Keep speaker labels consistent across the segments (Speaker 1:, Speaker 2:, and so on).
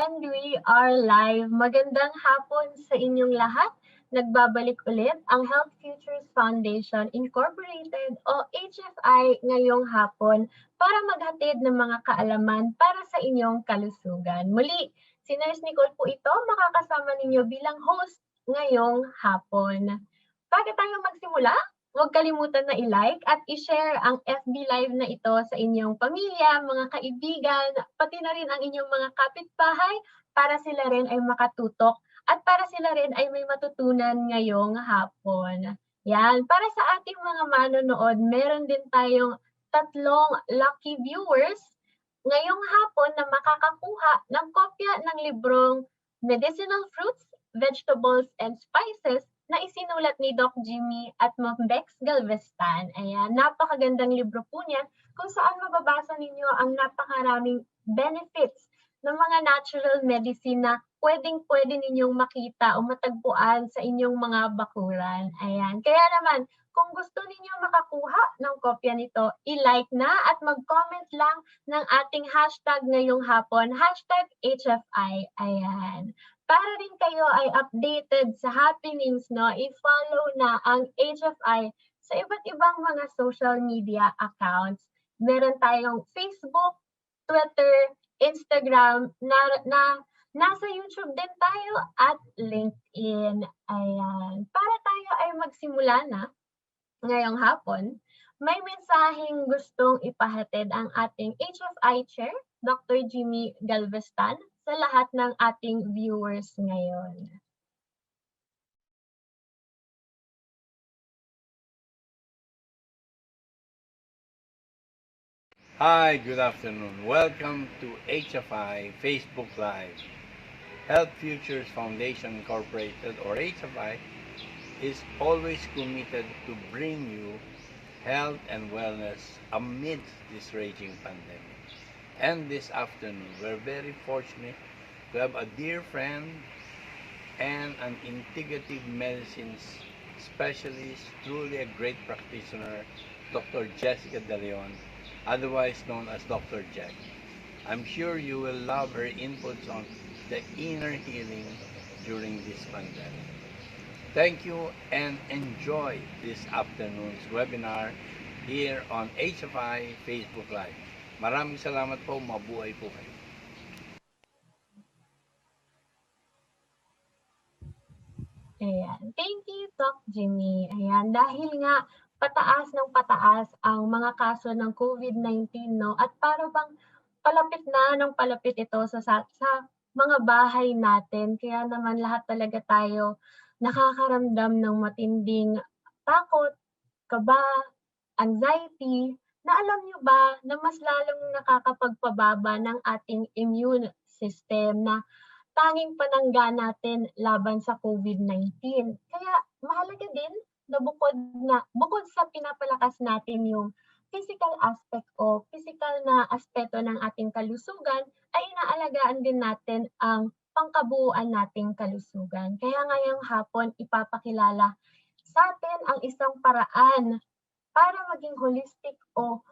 Speaker 1: And we are live. Magandang hapon sa inyong lahat. Nagbabalik ulit ang Health Futures Foundation Incorporated o HFI ngayong hapon para maghatid ng mga kaalaman para sa inyong kalusugan. Muli, si Nurse Nicole po ito, makakasama ninyo bilang host ngayong hapon. Bago tayo magsimula, huwag kalimutan na i-like at i-share ang FB Live na ito sa inyong pamilya, mga kaibigan, pati na rin ang inyong mga kapitbahay para sila rin ay makatutok at para sila rin ay may matutunan ngayong hapon. Yan, para sa ating mga manonood, meron din tayong 3 lucky viewers ngayong hapon na makakakuha ng kopya ng librong Medicinal Fruits, Vegetables, and Spices na isinulat ni Doc Jimmy at Ma'am Bex Galvestan. Ayan, napakagandang libro po niya kung saan mababasa ninyo ang napakaraming benefits ng mga natural medicine na pwedeng-pwede ninyong makita o matagpuan sa inyong mga bakuran. Ayan, kaya naman, kung gusto ninyo makakuha ng kopya nito, i-like na at mag-comment lang ng ating hashtag ngayong hapon, hashtag HFI. Ayan. Para rin kayo ay updated sa happenings, no, i-follow na ang HFI sa iba't ibang mga social media accounts. Meron tayong Facebook, Twitter, Instagram, nasa YouTube din tayo at LinkedIn. Ayan. Para tayo ay magsimula na ngayong hapon, may mensaheng gustong ipahatid ang ating HFI Chair, Dr. Jimmy Galvestan, sa lahat ng ating viewers ngayon.
Speaker 2: Hi, good afternoon. Welcome to HFI Facebook Live. Health Futures Foundation Incorporated, or HFI, is always committed to bring you health and wellness amidst this raging pandemic. And this afternoon, we're very fortunate to have a dear friend and an integrative medicine specialist, truly a great practitioner, Dr. Jessica De Leon, otherwise known as Dr. Jack. I'm sure you will love her inputs on the inner healing during this pandemic. Thank you and enjoy this afternoon's webinar here on HFI Facebook Live. Maraming salamat po, mabuhay po kayo.
Speaker 1: Ayan. Thank you, Doc Jimmy. Ayan, dahil nga pataas ng pataas ang mga kaso ng COVID-19, no? At para bang palapit na ng palapit ito sa mga bahay natin. Kaya naman lahat talaga tayo nakakaramdam ng matinding takot, kaba, anxiety, na alam nyo ba na mas lalong nakakapagpababa ng ating immune system na tanging panangga natin laban sa COVID-19. Kaya mahalaga din na bukod sa pinapalakas natin yung physical aspect o physical na aspeto ng ating kalusugan, ay inaalagaan din natin ang pangkabuuan nating kalusugan. Kaya ngayong hapon ipapakilala sa atin ang isang paraan para maging holistic o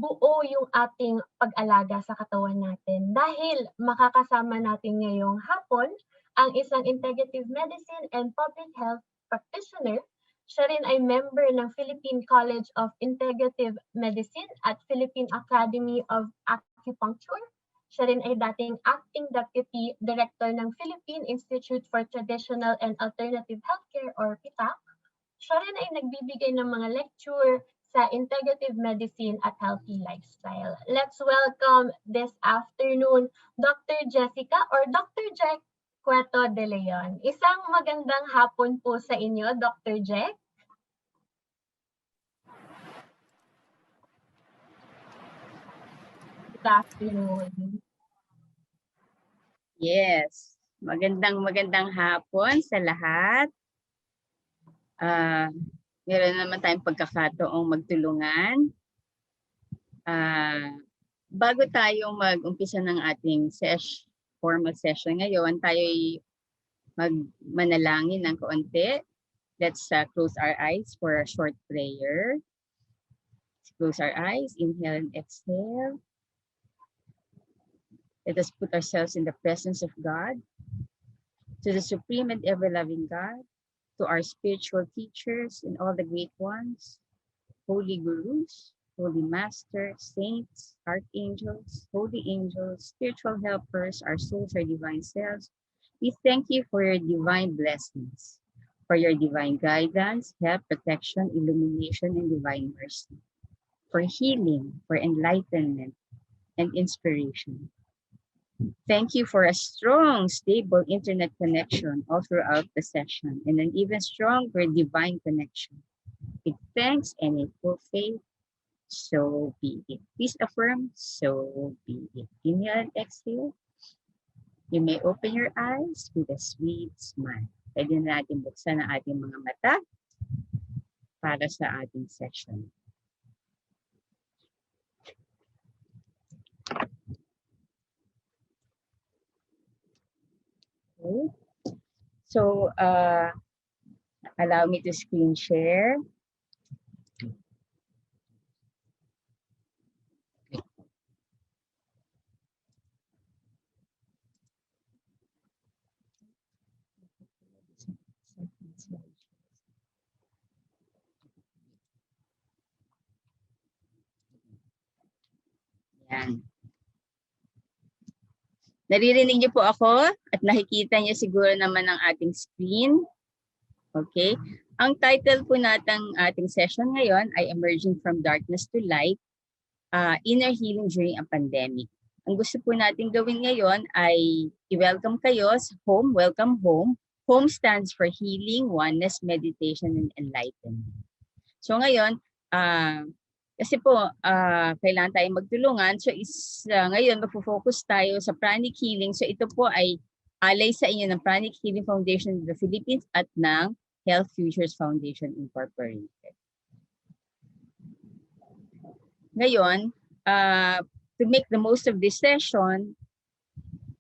Speaker 1: buo yung ating pag-alaga sa katawan natin. Dahil makakasama natin ngayong hapon ang isang integrative medicine and public health practitioner. Siya rin ay member ng Philippine College of Integrative Medicine at Philippine Academy of Acupuncture. Siya rin ay dating acting deputy director ng Philippine Institute for Traditional and Alternative Healthcare or PITAC. Siya rin ay nagbibigay ng mga lecture sa integrative medicine at healthy lifestyle. Let's welcome this afternoon Dr. Jessica or Dr. Jack Cueto de Leon. Isang magandang hapon po sa inyo, Dr. Jack. Good afternoon.
Speaker 3: Yes, magandang hapon sa lahat. Meron naman tayong pagkakataong magtulungan. Bago tayo mag-umpisa ng ating formal session ngayon, tayo'y manalangin ng kaunti. Let's close our eyes for a short prayer. Let's close our eyes, inhale and exhale. Let us put ourselves in the presence of God, to the supreme and ever-loving God, to our spiritual teachers and all the great ones, holy gurus, holy masters, saints, archangels, holy angels, spiritual helpers, our souls, our divine selves. We thank you for your divine blessings, for your divine guidance, help, protection, illumination, and divine mercy, for healing, for enlightenment, and inspiration. Thank you for a strong, stable internet connection all throughout the session and an even stronger divine connection. With thanks and in full faith, so be it. Please affirm, so be it. Inhale and exhale. You may open your eyes with a sweet smile. Pwede na natin buksan ang ating mga mata para sa ating session. Okay. So, allow me to screen share. Yan. Naririnig niyo po ako at nakikita niyo siguro naman ang ating screen. Okay. Ang title po natang ating session ngayon ay Emerging from Darkness to Light, Inner Healing During a Pandemic. Ang gusto po natin gawin ngayon ay i-welcome kayo sa home. Welcome home. Home stands for healing, oneness, meditation, and enlightenment. So ngayon, kasi po, kailangan tayong magtulungan. So ngayon, magpo-focus tayo sa pranic healing. So ito po ay alay sa inyo ng Pranic Healing Foundation of the Philippines at ng Health Futures Foundation Incorporated. Ngayon, to make the most of this session,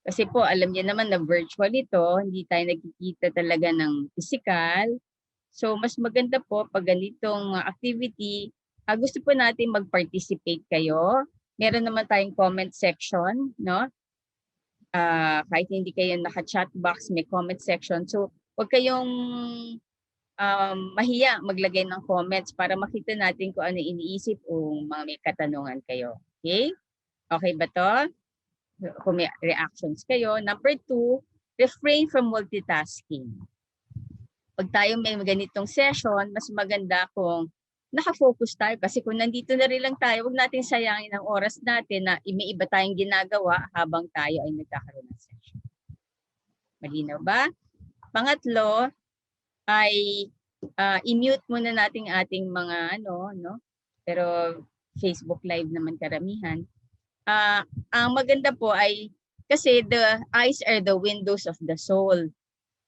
Speaker 3: kasi po alam niyo naman na virtual ito, hindi tayo nagkikita talaga ng physical. So mas maganda po pag ganitong activity, gusto po natin mag-participate kayo. Meron naman tayong comment section, no? Kahit hindi kayo naka-chat box, may comment section. So huwag kayong mahiya maglagay ng comments para makita natin kung ano iniisip o mga may katanungan kayo. Okay? Okay ba to? Kung may reactions kayo. Number 2, refrain from multitasking. Pag tayo may ganitong session, mas maganda kung nakafocus tayo. Kasi kung nandito na rin lang tayo, huwag natin sayangin ang oras natin na may iba tayong ginagawa habang tayo ay nagkakaroon ng session. Malinaw ba? Pangatlo, ay i-mute muna natin ating mga pero Facebook Live naman karamihan. Ang maganda po ay kasi the eyes are the windows of the soul.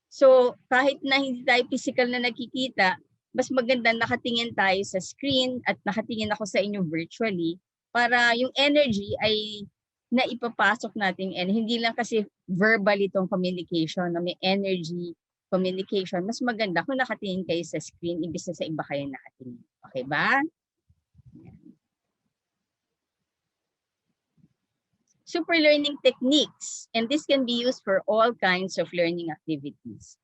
Speaker 3: So kahit na hindi tayo physical na nakikita, mas maganda nakatingin tayo sa screen at nakatingin ako sa inyo virtually para yung energy ay naipapasok natin and hindi lang kasi verbal itong communication na may energy communication. Mas maganda kung nakatingin kayo sa screen imbis na sa iba kayo nakatingin. Okay ba? Super learning techniques, and this can be used for all kinds of learning activities.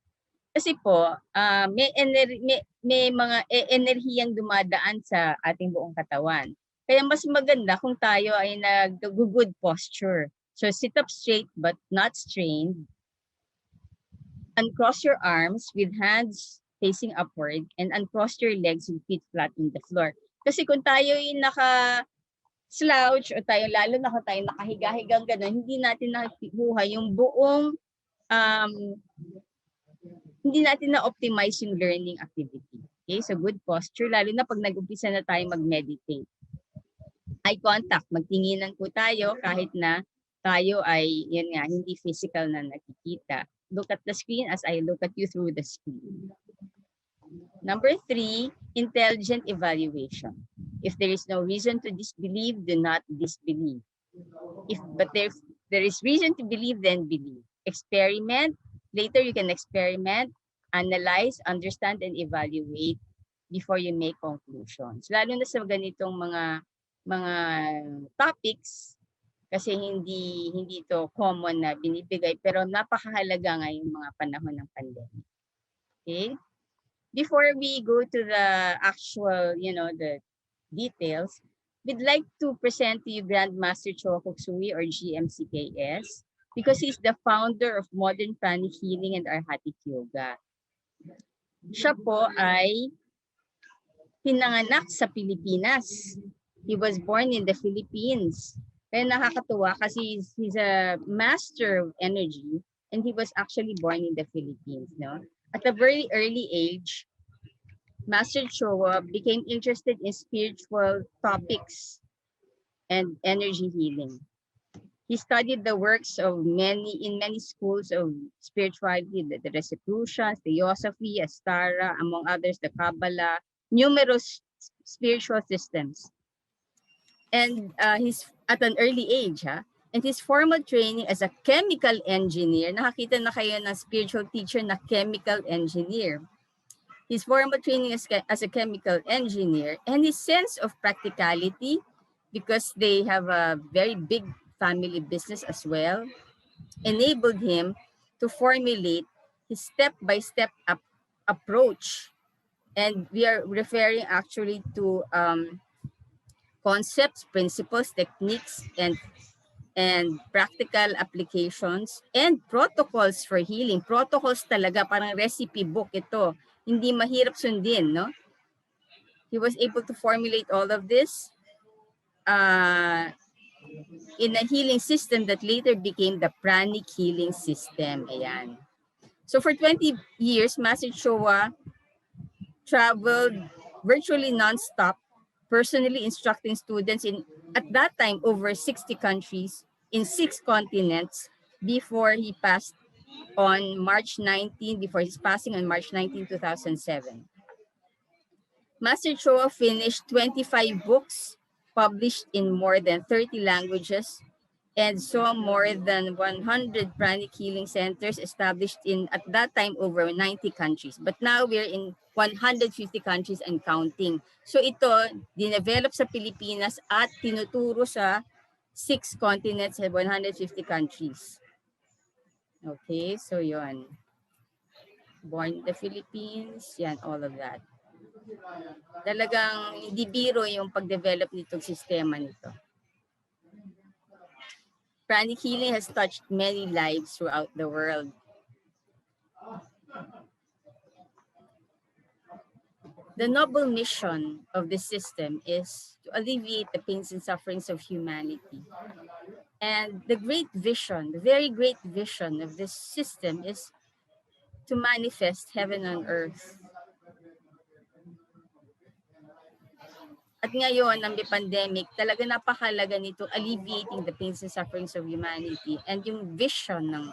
Speaker 3: Kasi po, may mga enerhiyang dumadaan sa ating buong katawan. Kaya mas maganda kung tayo ay nag-good posture. So sit up straight but not strained. Uncross your arms with hands facing upward and uncross your legs with feet flat on the floor. Kasi kung tayo ay naka-slouch o tayo lalo na kung tayo nakahiga-higang gano'n, hindi natin nakuha yung buong hindi natin na-optimize yung learning activity. Okay, so good posture, lalo na pag nag-umpisa na tayo mag-meditate. Eye contact, magtinginan po tayo kahit na tayo ay, yan nga, hindi physical na nakikita. Look at the screen as I look at you through the screen. Number 3, intelligent evaluation. If there is no reason to disbelieve, do not disbelieve. But there is reason to believe, then believe. Experiment. Later, you can experiment, analyze, understand, and evaluate before you make conclusions. Lalo na sa ganitong mga topics, kasi hindi ito common na binibigay, pero napakahalaga ngayong mga panahon ng pandemic. Okay? Before we go to the actual, the details, we'd like to present to you Grandmaster Choa Koksui, or GMCKS, because he's the founder of Modern Pranic Healing and Arhatic Yoga. Siya po ay pinanganak sa Pilipinas. He was born in the Philippines. Kaya nakakatuwa kasi he's a master of energy, and he was actually born in the Philippines. No? At a very early age, Master Choa became interested in spiritual topics and energy healing. He studied the works of many schools of spirituality, the Rosicrucians, Theosophy, Astara, among others, the Kabbalah, numerous spiritual systems. And he's at an early age, and his formal training as a chemical engineer, nakakita na kayo ng spiritual teacher na chemical engineer. His formal training as a chemical engineer and his sense of practicality, because they have a very big family business as well, enabled him to formulate his step-by-step approach. And we are referring actually to concepts, principles, techniques, and practical applications and protocols for healing. Protocols talaga, parang recipe book ito. Hindi mahirap sundin, no? He was able to formulate all of this in a healing system that later became the pranic healing system. Ayan. So for 20 years, Master Choa traveled virtually non-stop, personally instructing students in, at that time, over 60 countries in 6 continents before he passed on March 19, before his passing on March 19, 2007. Master Choa finished 25 books published in more than 30 languages and saw more than 100 pranic healing centers established in, at that time, over 90 countries. But now we're in 150 countries and counting. So ito, dinevelop sa Pilipinas at tinuturo sa 6 continents and 150 countries. Okay, so yon. Born in the Philippines, yan, all of that. Talagang hindi biro yung pag-develop nitong sistema nito. Pranic healing has touched many lives throughout the world. The noble mission of this system is to alleviate the pains and sufferings of humanity. And the great vision, the very great vision of this system is to manifest heaven on earth. At ngayon, ang pandemic, talaga napakalaga nito alleviating the pains and sufferings of humanity. And yung vision ng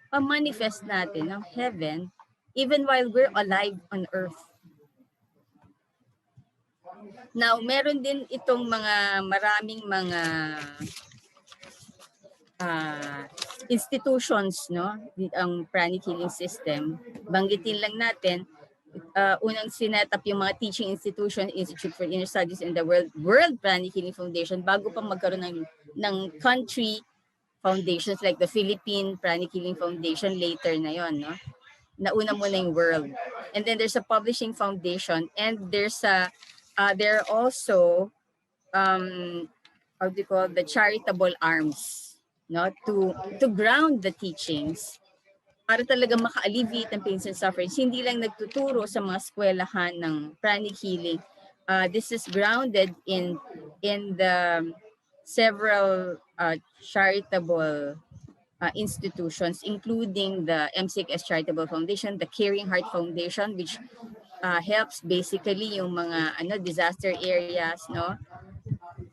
Speaker 3: pag-manifest natin ng heaven, even while we're alive on earth. Now, meron din itong maraming mga institutions, no? Ang pranic healing system. Banggitin lang natin, unang sinet up yung mga teaching institution, Institute for Inner Studies and the World Pranic Healing Foundation, bago pa magkaroon ng country foundations like the Philippine Pranic Healing Foundation, later na yon, no? Nauna muna yung world. And then there's a publishing foundation, and there's there are also how do you call, the charitable arms, no, to ground the teachings para talaga maka-alleviate ng pains and sufferings. Hindi lang nagtuturo sa mga eskwelahan ng pranic healing. This is grounded in the several charitable institutions, including the MCKS Charitable Foundation, the Caring Heart Foundation, which helps basically yung mga disaster areas, no?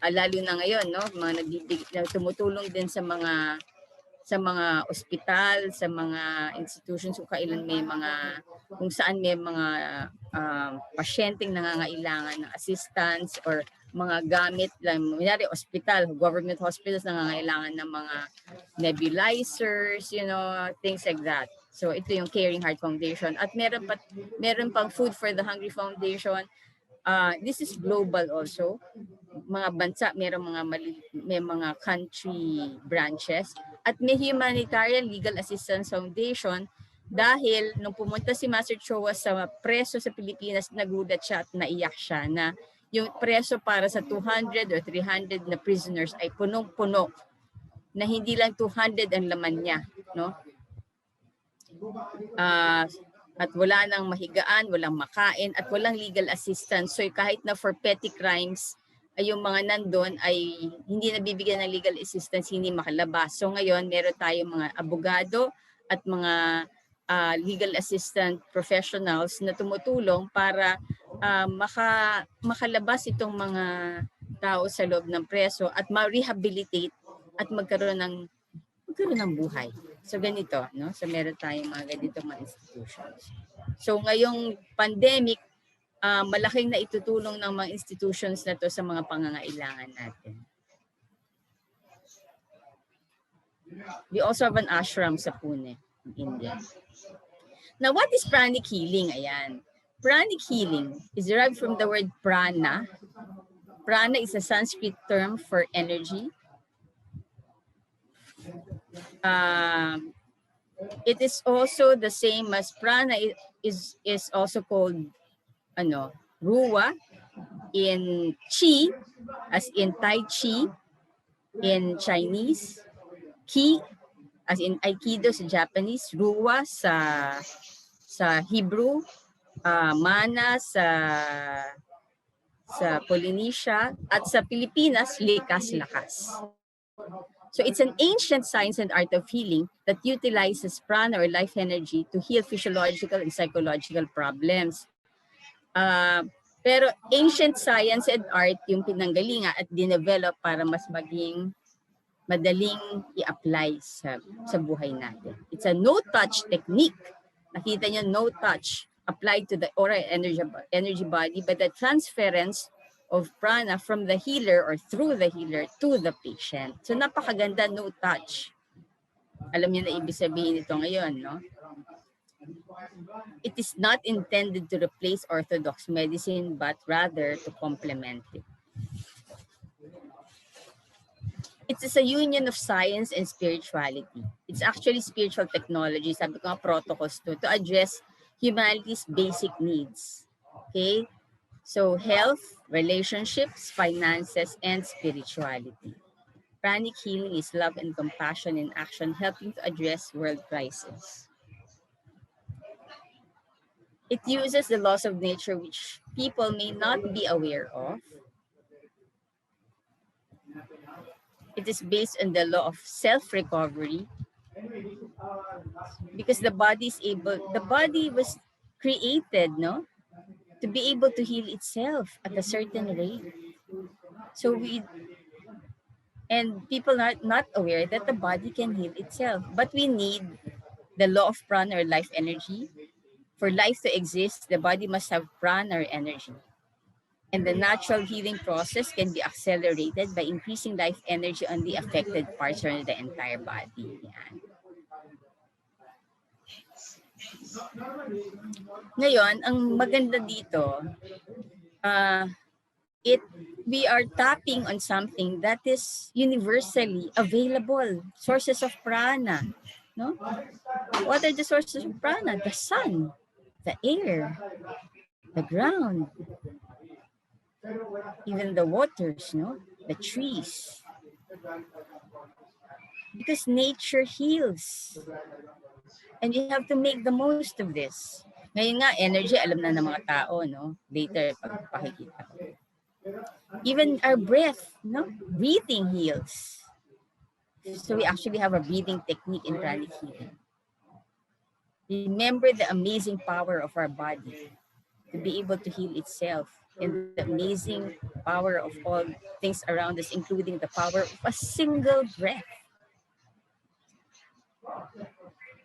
Speaker 3: Lalo na ngayon, no, mga tumutulong din sa mga ospital, sa mga institutions kung saan may mga pasyenteng nangangailangan ng assistance or mga gamit lang, kunyari ospital, government hospitals nangangailangan ng mga nebulizers, things like that. So ito yung Caring Heart Foundation. At meron pang Food for the Hungry Foundation. This is global also. mga bansa, may mga country branches at may humanitarian legal assistance foundation dahil nung pumunta si Master Choa sa preso sa Pilipinas, nagulat siya at naiyak siya na yung preso para sa 200 or 300 na prisoners ay punong-puno na hindi lang 200 ang laman niya, no? At wala nang mahigaan, walang makain, at walang legal assistance. So kahit na for petty crimes, ay yung mga nandun ay hindi nabibigyan ng legal assistance, hindi makalabas. So ngayon, meron tayong mga abogado at mga legal assistant professionals na tumutulong para makalabas itong mga tao sa loob ng preso at ma-rehabilitate at magkaroon ng buhay. So ganito, no? So meron tayong mga ganito mga institutions. So ngayong pandemic, malaking na itutulong ng mga institutions na to sa mga pangangailangan natin. We also have an ashram sa Pune, in India. Now, what is pranic healing? Ayan. Pranic healing is derived from the word prana. Prana is a Sanskrit term for energy. It is also the same as prana is also called ruwa in chi, as in Tai Chi in Chinese, ki as in Aikido sa Japanese, ruwa sa Hebrew, mana sa Polynesia, at sa Pilipinas, likas-lakas. So it's an ancient science and art of healing that utilizes prana or life energy to heal physiological and psychological problems. Pero ancient science and art yung pinanggalingan at dinevelop para mas maging madaling i-apply sa buhay natin. It's a no-touch technique. Nakita nyo, no-touch applied to the aura energy body, but the transference of prana from the healer or through the healer to the patient. So napakaganda, no touch. Alam niyo na ibig sabihin nito ngayon, no? It is not intended to replace orthodox medicine, but rather to complement it. It is a union of science and spirituality. It's actually spiritual technology, sabi ko nga protocols to address humanity's basic needs. Okay? So health, relationships, finances, and spirituality. Pranic healing is love and compassion in action, helping to address world crisis. It uses the laws of nature which people may not be aware of. It is based on the law of self-recovery, because the body was created, no? To be able to heal itself at a certain rate. So people are not aware that the body can heal itself. But we need the law of prana or life energy. For life to exist, the body must have prana or energy. And the natural healing process can be accelerated by increasing life energy on the affected parts or the entire body. Yan. Ngayon, ang maganda dito, we are tapping on something that is universally available, sources of prana. No? What are the sources of prana? The sun, the air, the ground, even the waters, no? The trees. Because nature heals. And we have to make the most of this. Ngayon nga, energy, alam na ng mga tao, no? Later, pagpapakikita ko. Even our breath, no? Breathing heals. So we actually have a breathing technique in pranic healing. Remember the amazing power of our body to be able to heal itself, and the amazing power of all things around us, including the power of a single breath.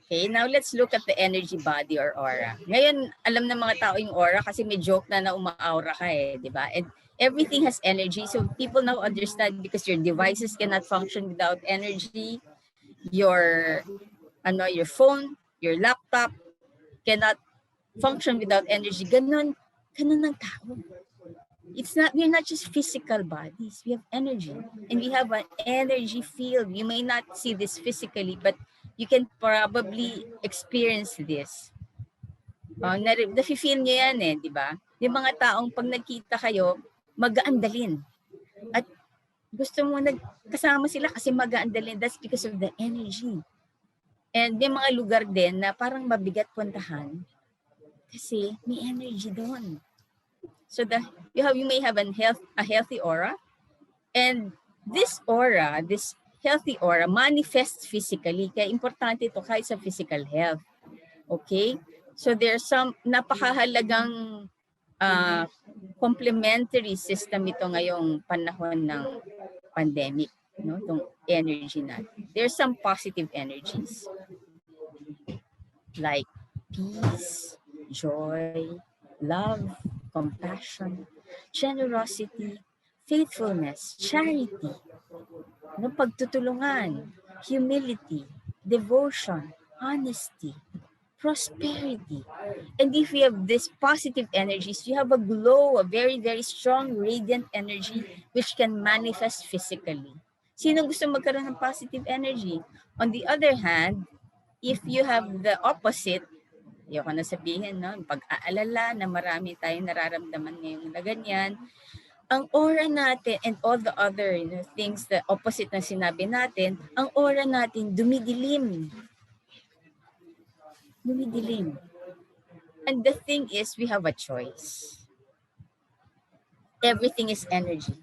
Speaker 3: Okay, now let's look at the energy body or aura. Ngayon, alam ng mga tao yung aura kasi may joke na uma-aura ka di ba? And everything has energy, so people now understand, because your devices cannot function without energy. Your phone, your laptop cannot function without energy. Ganun ng tao. we're not just physical bodies, we have energy, and we have an energy field. You may not see this physically, but you can probably experience this. Nafe-feel nyo yan di ba? Yung mga taong pag nagkita kayo, mag-aandalin. At gusto mo kasama sila kasi mag-aandalin. That's because of the energy. And may mga lugar din na parang mabigat puntahan kasi may energy doon. So you may have a healthy aura, and this aura, this healthy aura manifests physically. Kaya importante ito kahit sa physical health. Okay? So there's some napakahalagang complementary system ito ngayong panahon ng pandemic, no? Itong energy natin. There's some positive energies like peace, joy, love, compassion, generosity, faithfulness, charity, no, pagtutulungan, humility, devotion, honesty, prosperity. And if we have these positive energies, you have a glow, a very, very strong, radiant energy which can manifest physically. Sino gusto magkaroon ng positive energy? On the other hand, if you have the opposite, ayoko na sabihin, no? Pag-aalala na marami tayong nararamdaman ngayon na ganyan, ang aura natin and all the other things, the opposite na sinabi natin, ang aura natin dumidilim. Dumidilim. And the thing is, we have a choice. Everything is energy.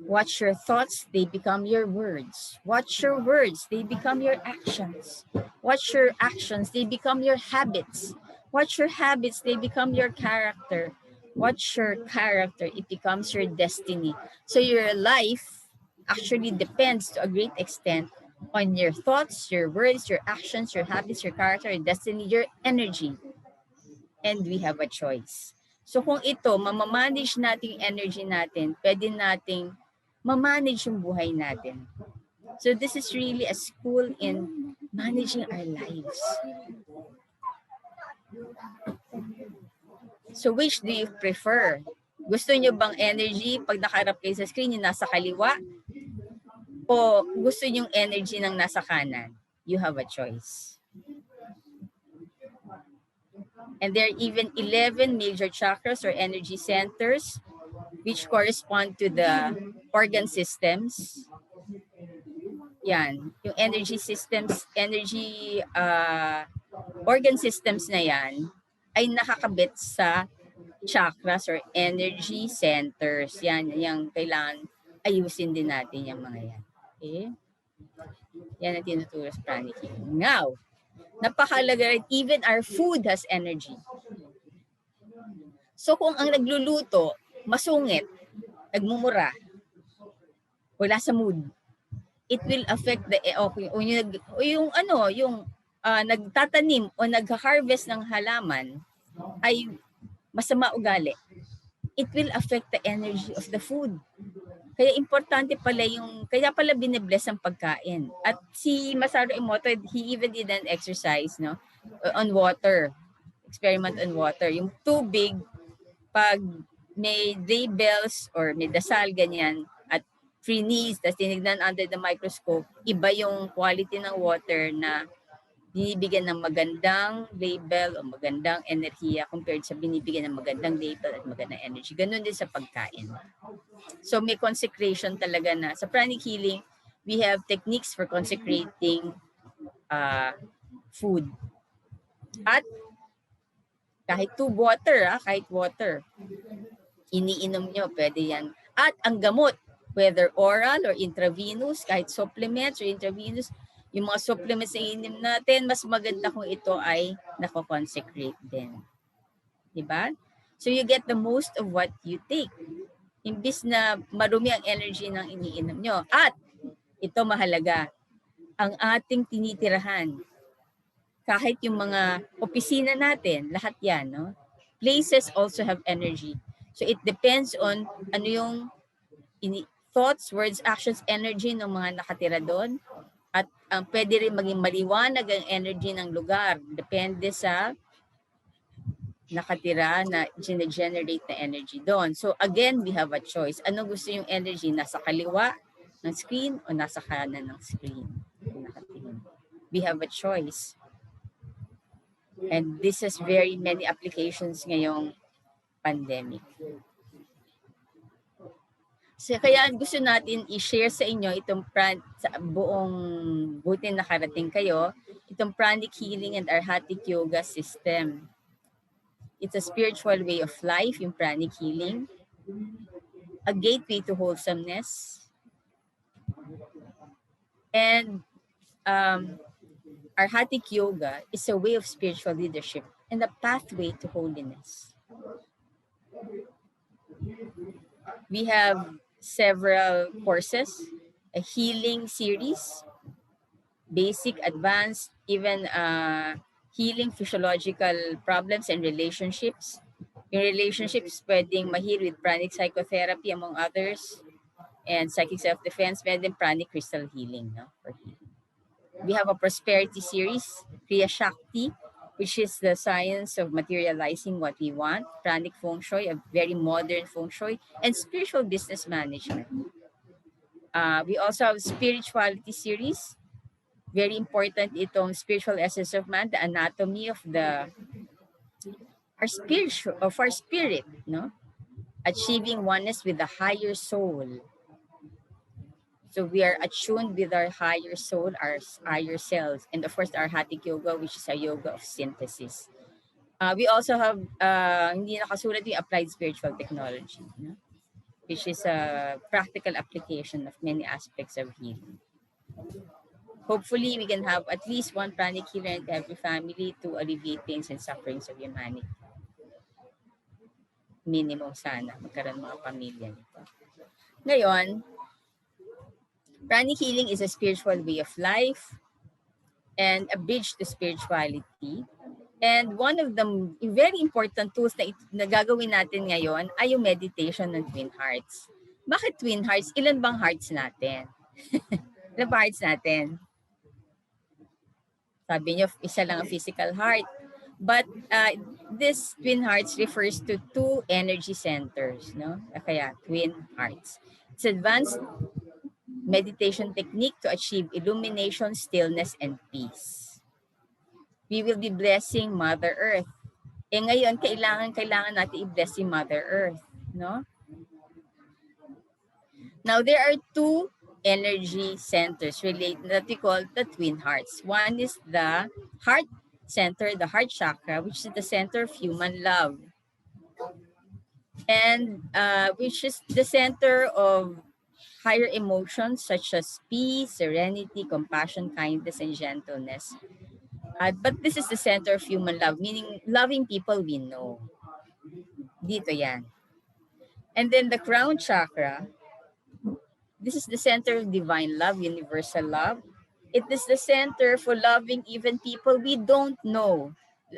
Speaker 3: Watch your thoughts, they become your words. Watch your words, they become your actions. Watch your actions, they become your habits. Watch your habits, they become your character. Watch your character, it becomes your destiny. So your life actually depends to a great extent on your thoughts, your words, your actions, your habits, your character, your destiny, your energy. And we have a choice. So kung ito, mamamanage natin yung energy natin, pwede nating mamanage yung buhay natin. So this is really a school in managing our lives. So which do you prefer? Gusto nyo bang energy pag nakaharap kayo sa screen yung nasa kaliwa? O gusto nyo yung energy ng nasa kanan? You have a choice. And there are even 11 major chakras or energy centers which correspond to the organ systems. Yan, yung energy systems, organ systems na yan ay nakakabit sa chakras or energy centers. Yan, yung kailangan ayusin din natin yung mga yan. Okay? Yan ang tinuturo sa pranic healing. Now, napakalaga rin, even our food has energy. So kung ang nagluluto, masungit, nagmumura, wala sa mood, it will affect the nagtatanim o nag-harvest ng halaman ay masama ugali. It will affect the energy of the food. Kaya importante pala kaya pala binibless ang pagkain. At si Masaru Emoto, he even did an exercise on water. Experiment on water. Yung tubig, pag may labels or may dasal ganyan at freeze, tapos tinignan under the microscope, iba yung quality ng water na binibigyan ng magandang label o magandang enerhiya compared sa binibigyan ng magandang label at magandang energy. Ganun din sa pagkain. So may consecration talaga na. Sa pranic healing, we have techniques for consecrating food. At kahit kahit water, iniinom nyo, pwede yan. At ang gamot, whether oral or intravenous, kahit supplements or intravenous, yung mga supplements na iniinom natin, mas maganda kung ito ay nako-consecrate din. Diba? So you get the most of what you take. Imbis na marumi ang energy ng iniinom nyo. At ito mahalaga, ang ating tinitirahan, kahit yung mga opisina natin, lahat yan, no? Places also have energy. So it depends on ano yung thoughts, words, actions, energy ng mga nakatira doon. At pwede rin maging maliwanag ang energy ng lugar. Depende sa nakatira na generate na energy doon. So again, we have a choice. Ano gusto yung energy? Nasa kaliwa ng screen o nasa kanan ng screen? We have a choice. And this has very many applications ngayong pandemic. So kaya gusto natin i-share sa inyo itong sa buong buti nakarating kayo, itong pranic healing and arhatic yoga system. It's a spiritual way of life, yung pranic healing, a gateway to wholesomeness, and arhatic yoga is a way of spiritual leadership and a pathway to holiness. We have several courses, a healing series, basic, advanced, even healing physiological problems and relationships. Yung relationships pwedeng ma-heal with pranic psychotherapy among others, and psychic self-defense, pwedeng pranic crystal healing, no? For healing. We have a prosperity series, Kriya Shakti, which is the science of materializing what we want, pranic feng shui, a very modern feng shui, and spiritual business management. We also have spirituality series, very important itong spiritual essence of man, the anatomy of our spirit, no? Achieving oneness with the higher soul. So we are attuned with our higher soul, our higher self, and of course our Hatha Yoga, which is a yoga of synthesis. We also have hindi nakasulat yung applied spiritual technology, no? Which is a practical application of many aspects of healing. Hopefully, we can have at least one pranic healer in every family to alleviate pains and sufferings of humanity. Minimum sana, magkaroon mga pamilya nito. Ngayon, pranic healing is a spiritual way of life and a bridge to spirituality. And one of the very important tools na gagawin natin ngayon ay yung meditation ng twin hearts. Bakit twin hearts? Ilan bang hearts natin? Ilan ba hearts natin? Sabi niyo, isa lang ang physical heart. But this twin hearts refers to two energy centers, no? Kaya twin hearts. It's advanced meditation technique to achieve illumination, stillness, and peace. We will be blessing Mother Earth. Ngayon, kailangan natin i-bless si Mother Earth, no? Now, there are two energy centers related that we call the twin hearts. One is the heart center, the heart chakra, which is the center of human love. And which is the center of higher emotions such as peace, serenity, compassion, kindness, and gentleness. But this is the center of human love, meaning loving people we know. Dito yan. And then the crown chakra, this is the center of divine love, universal love. It is the center for loving even people we don't know,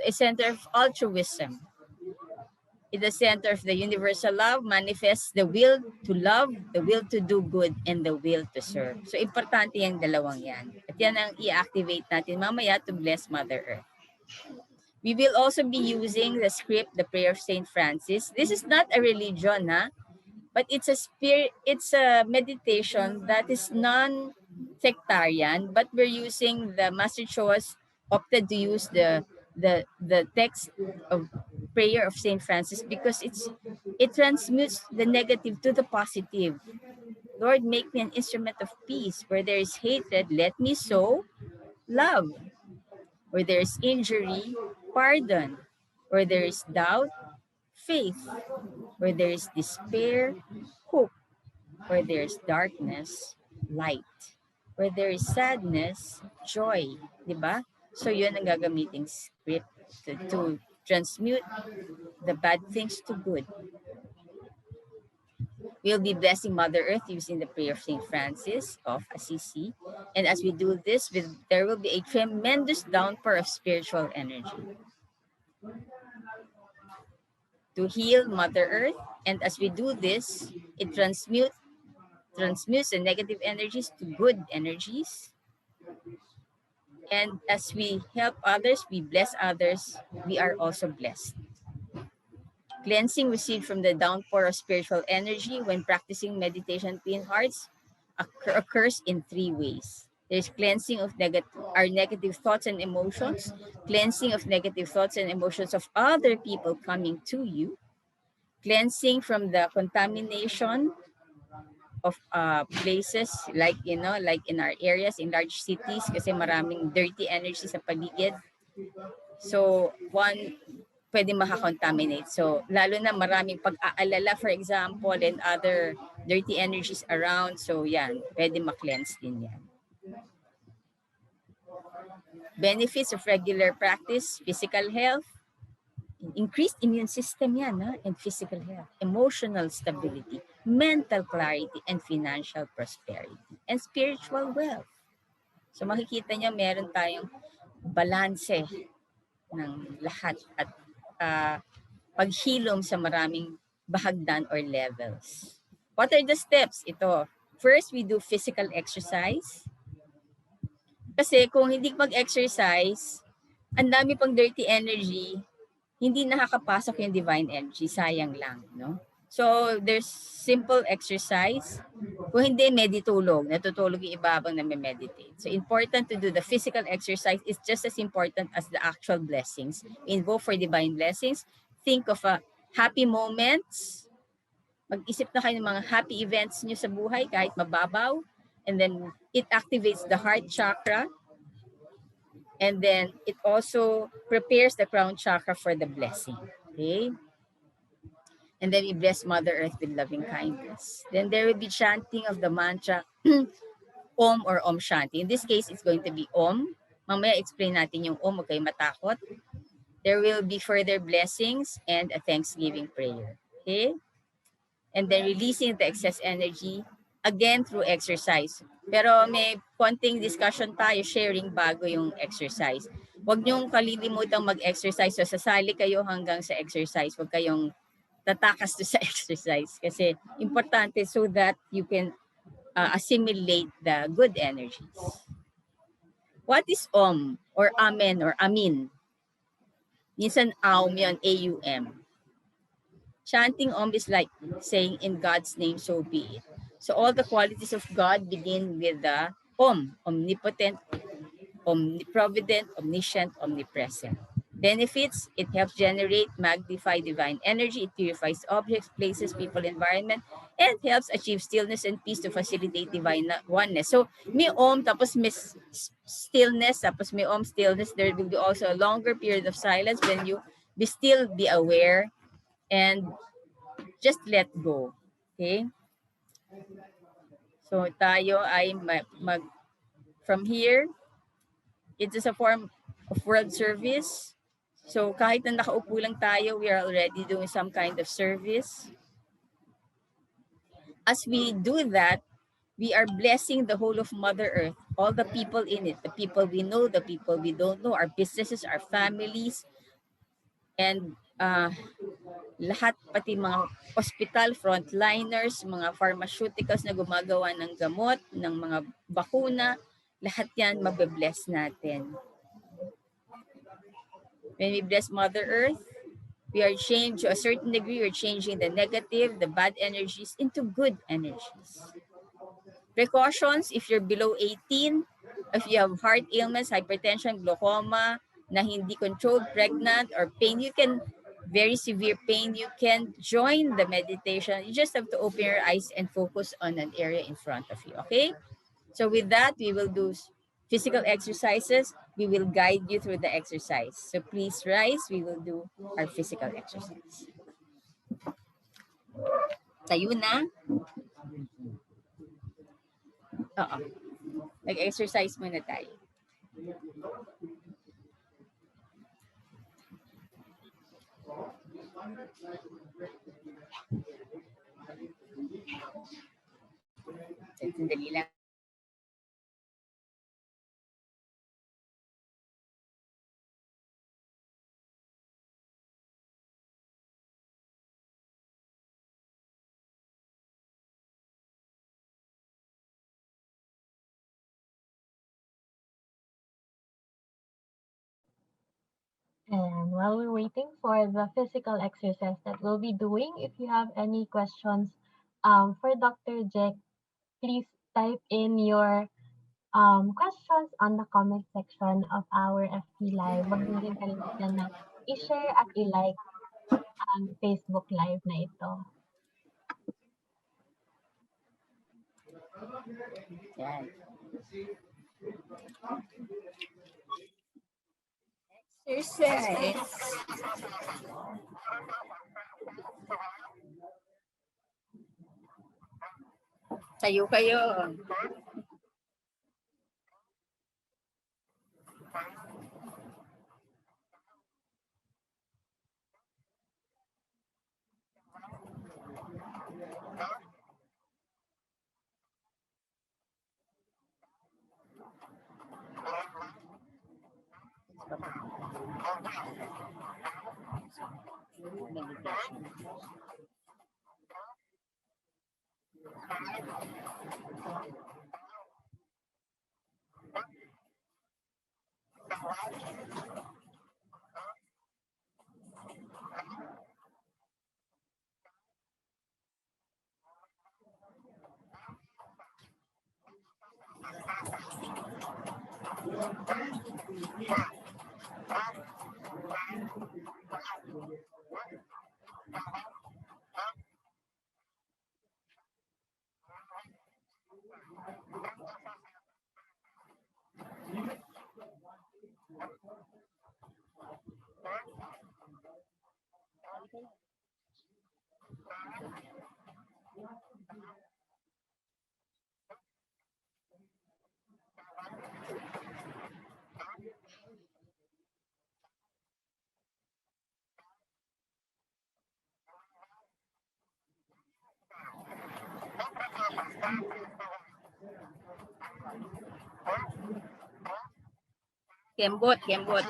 Speaker 3: a center of altruism. In the center of the universal love manifests the will to love, the will to do good, and the will to serve. So, importante yung dalawang yan. At yan ang i-activate natin mamaya to bless Mother Earth. We will also be using the script, the prayer of Saint Francis. This is not a religion, but it's a meditation that is non-sectarian, but we're using the Master Choas opted to use the text of prayer of Saint Francis because it transmutes the negative to the positive. Lord, make me an instrument of peace. Where there is hatred, let me sow love. Where there is injury, pardon. Where there is doubt, faith. Where there is despair, hope. Where there is darkness, light. Where there is sadness, joy. Diba? So yun ang gagamiting script to transmute the bad things to good. We'll be blessing Mother Earth using the prayer of Saint Francis of Assisi. And as we do this, there will be a tremendous downpour of spiritual energy to heal Mother Earth. And as we do this, it transmutes the negative energies to good energies. And as we help others, we bless others, we are also blessed. Cleansing received from the downpour of spiritual energy when practicing meditation between hearts occurs in 3 ways. There's cleansing of our negative thoughts and emotions, cleansing of negative thoughts and emotions of other people coming to you, cleansing from the contamination of places like, like in our areas, in large cities, kasi maraming dirty energy sa paligid. So, one, pwede makakontaminate. So, lalo na maraming pag-aalala, for example, and other dirty energies around. So, yan, pwede ma-cleanse din yan. Benefits of regular practice, physical health, increased immune system yan, and physical health, emotional stability, mental clarity, and financial prosperity, and spiritual wealth. So makikita niyo meron tayong balanse ng lahat at paghilom sa maraming bahagdan or levels. What are the steps? Ito, first, we do physical exercise. Kasi kung hindi mag-exercise, ang dami pang dirty energy, hindi nakakapasok yung divine energy, sayang lang, no? So, there's simple exercise. Kung hindi, meditulog. Natutulog yung iba habang name-meditate. So, important to do the physical exercise is just as important as the actual blessings. Invoke for divine blessings. Think of happy moments. Mag-isip na kayo ng mga happy events nyo sa buhay, kahit mababaw. And then, it activates the heart chakra. And then, it also prepares the crown chakra for the blessing. Okay? And then we bless Mother Earth with loving kindness. Then there will be chanting of the mantra Om or Om Shanti. In this case, it's going to be Om. Mamaya explain natin yung Om, huwag kayo matakot. There will be further blessings and a Thanksgiving prayer. Okay? And then releasing the excess energy again through exercise. Pero may konting discussion tayo, sharing bago yung exercise. Huwag niyong kalilimutang mag-exercise. So sasali kayo hanggang sa exercise. Huwag kayong tatakas to sa exercise kasi importante so that you can assimilate the good energies. What is Om or Amen or Amin? Minsan Aum yun, A-U-M. Chanting Om is like saying in God's name, so be it. So all the qualities of God begin with the Om, omnipotent, omniprovident, omniscient, omnipresent. Benefits, it helps generate, magnify divine energy, it purifies objects, places, people, environment, and helps achieve stillness and peace to facilitate divine oneness. So, may Om, tapos may stillness, tapos may Om stillness, there will be also a longer period of silence when you be still, be aware, and just let go. Okay? So, tayo ay from here, it is a form of world service. So kahit na nakaupo lang tayo, we are already doing some kind of service. As we do that, we are blessing the whole of Mother Earth, all the people in it, the people we know, the people we don't know, our businesses, our families, and lahat, pati mga hospital, frontliners, mga pharmaceuticals na gumagawa ng gamot, ng mga bakuna, lahat yan mabe-bless natin. When we bless Mother Earth, we are changed to a certain degree, we're changing the negative, the bad energies into good energies. Precautions, if you're below 18, if you have heart ailments, hypertension, glaucoma, na hindi controlled, pregnant, or pain, you can, very severe pain, you can join the meditation. You just have to open your eyes and focus on an area in front of you, okay? So with that, we will do physical exercises. We will guide you through the exercise. So please rise. We will do our physical exercise. Tayo na. Oo. Nag-exercise muna tayo. Sandali lang.
Speaker 1: And while we're waiting for the physical exercise that we'll be doing, if you have any questions for Dr. Jack, please type in your questions on the comment section of our FB Live. Huwag niyo rin kalimutan na i-share at i-like ang Facebook Live na ito.
Speaker 3: Yan. Exercise. Tayo kayo. Kembot, kembot.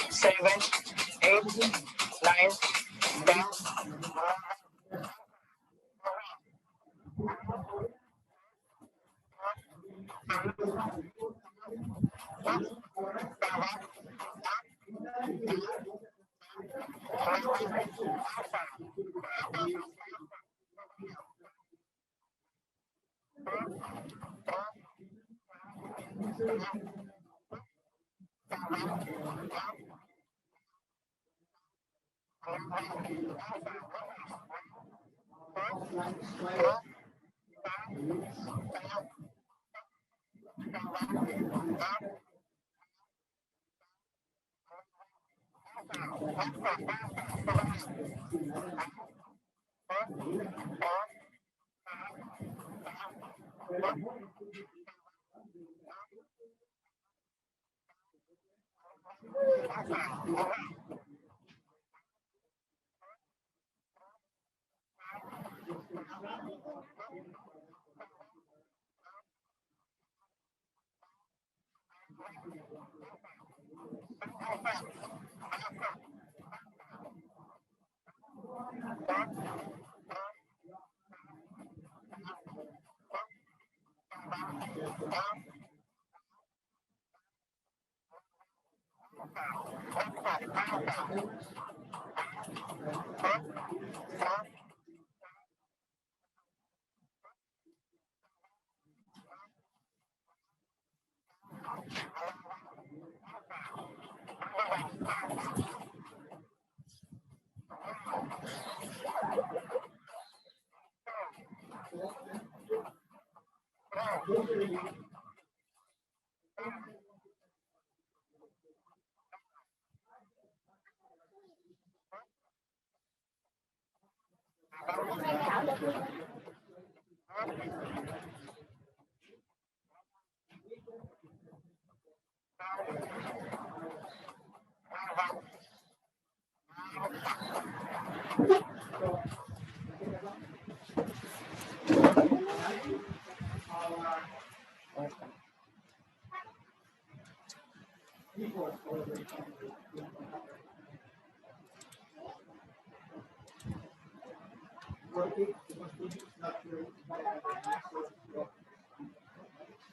Speaker 4: Seven, 8, 9, 10.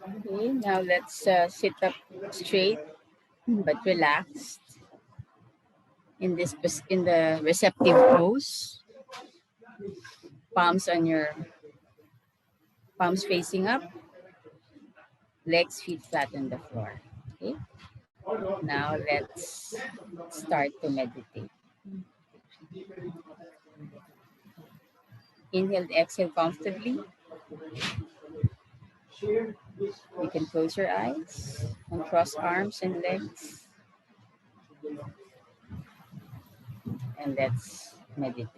Speaker 3: Okay, now let's sit up straight but relaxed in the receptive pose. Palms on your palms facing up, legs feet flat on the floor. Okay. Now let's start to meditate. Inhale, exhale comfortably. You can close your eyes and cross arms and legs. And let's meditate.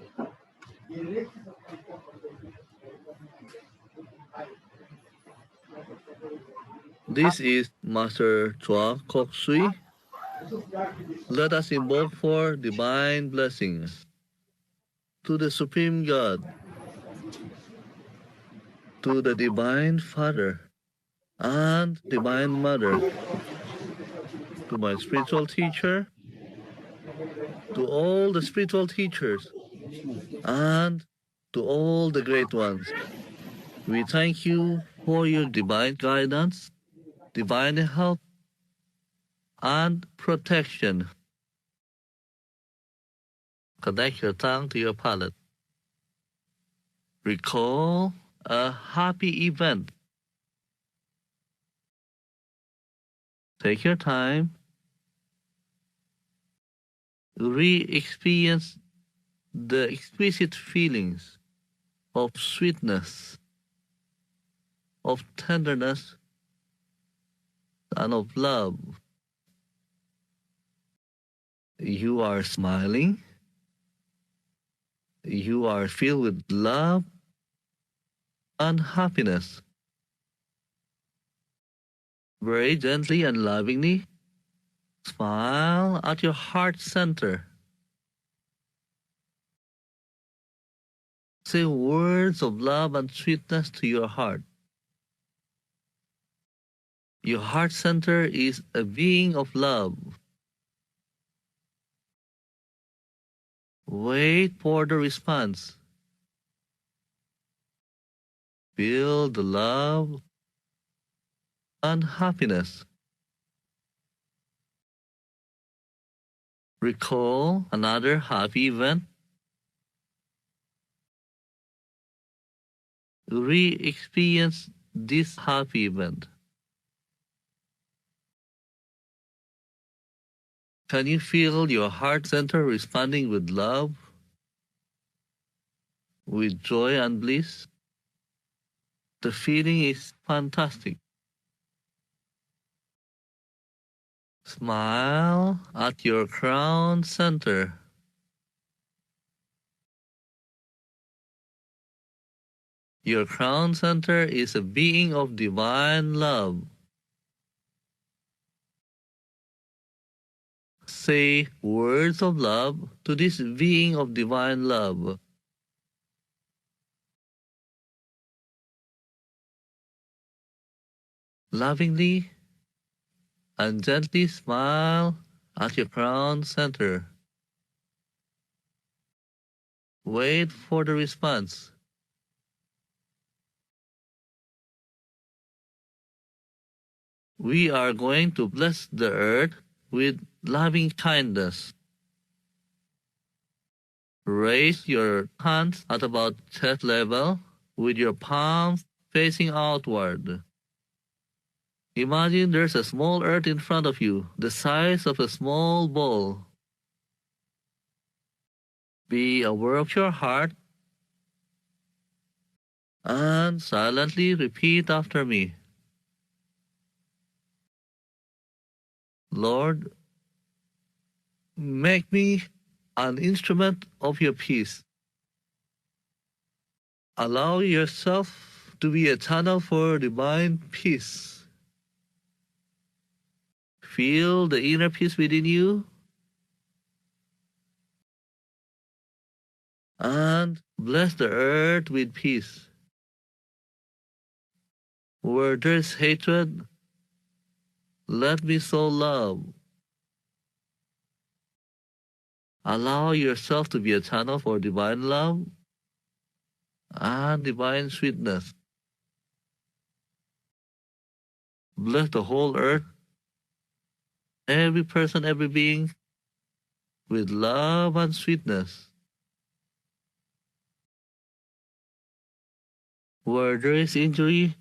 Speaker 5: This is Master Chua Kok Sui. Let us invoke for divine blessings to the Supreme God, to the Divine Father and Divine Mother, to my spiritual teacher, to all the spiritual teachers, and to all the great ones. We thank you for your divine guidance, divine help, and protection. Connect your tongue to your palate. Recall a happy event. Take your time. Re-experience the exquisite feelings of sweetness, of tenderness, and of love. You are smiling. You are filled with love and happiness. Very gently and lovingly, smile at your heart center. Say words of love and sweetness to your heart. Your heart center is a being of love. Wait for the response. Feel the love and happiness. Recall another happy event. Re-experience this happy event. Can you feel your heart center responding with love, with joy and bliss. The feeling is fantastic. Smile at your crown center. Your crown center is a being of divine love. Say words of love to this being of divine love. Lovingly and gently smile at your crown center. Wait for the response. We are going to bless the earth with loving kindness. Raise your hands at about chest level with your palms facing outward. Imagine there's a small earth in front of you, the size of a small ball. Be aware of your heart and silently repeat after me. Lord, make me an instrument of your peace. Allow yourself to be a channel for divine peace. Feel the inner peace within you and bless the earth with peace. Where there's hatred, let me sow love. Allow yourself to be a channel for divine love and divine sweetness. Bless the whole earth, every person, every being, with love and sweetness. Where there is injury,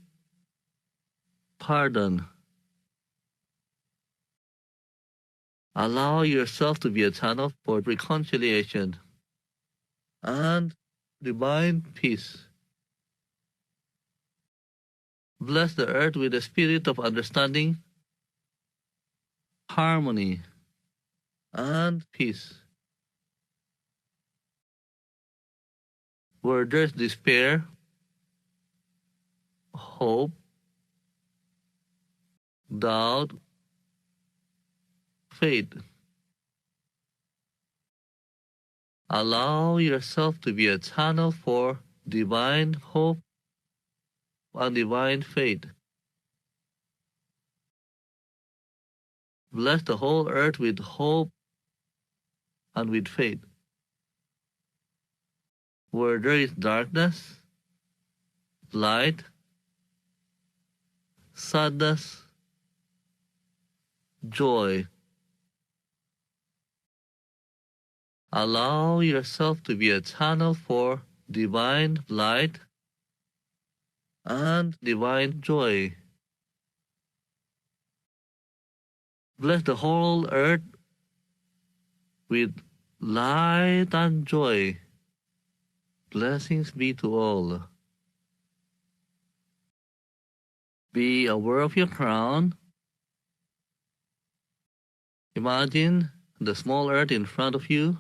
Speaker 5: pardon. Allow yourself to be a channel for reconciliation and divine peace. Bless the earth with a spirit of understanding, harmony, and peace. Where there's despair, hope, doubt, faith. Allow yourself to be a channel for divine hope and divine faith. Bless the whole earth with hope and with faith. Where there is darkness, light, sadness, joy. Allow yourself to be a channel for divine light and divine joy. Bless the whole earth with light and joy. Blessings be to all. Be aware of your crown. Imagine the small earth in front of you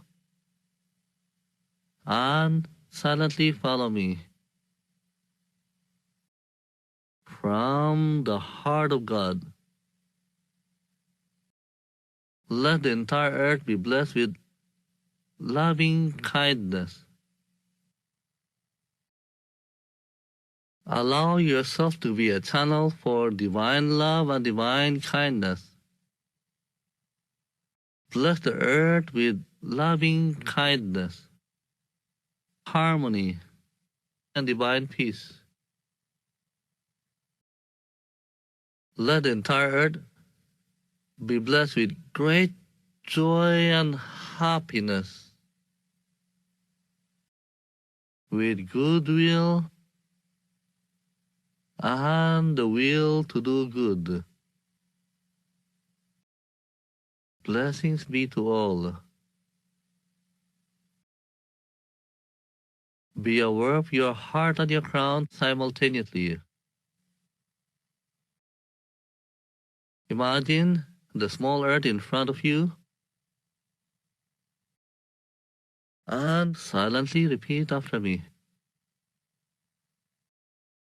Speaker 5: and silently follow me. From the heart of God, let the entire earth be blessed with loving kindness. Allow yourself to be a channel for divine love and divine kindness. Bless the earth with loving kindness, harmony, and divine peace. Let the entire earth be blessed with great joy and happiness, with goodwill and the will to do good. Blessings be to all. Be aware of your heart and your crown simultaneously. Imagine the small earth in front of you and silently repeat after me.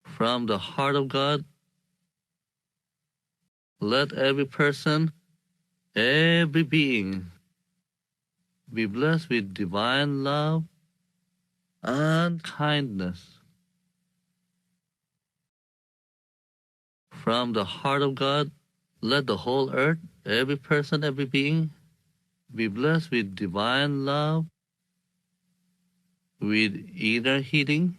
Speaker 5: From the heart of God, let every person, every being be blessed with divine love and kindness. From the heart of God, let the whole earth, every person, every being be blessed with divine love, with inner healing,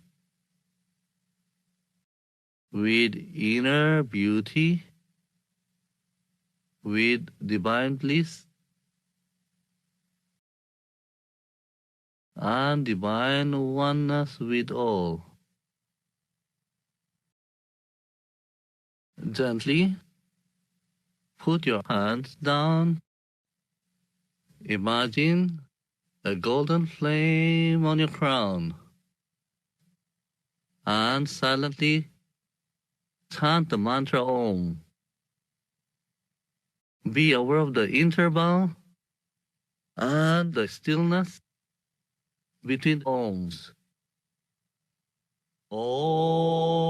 Speaker 5: with inner beauty, with divine bliss, and divine oneness with all. Gently put your hands down. Imagine a golden flame on your crown. And silently chant the mantra Om. Be aware of the interval and the stillness between Oms. Oh.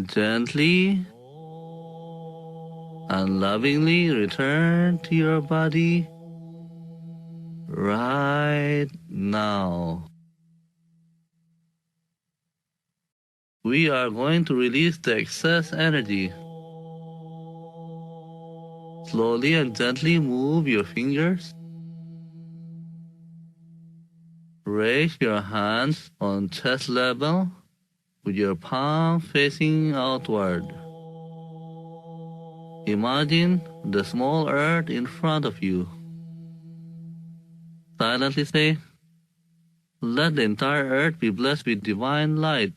Speaker 5: Gently and lovingly return to your body right now. We are going to release the excess energy. Slowly and gently move your fingers. Raise your hands on chest level with your palm facing outward. Imagine the small earth in front of you. Silently say, let the entire earth be blessed with divine light,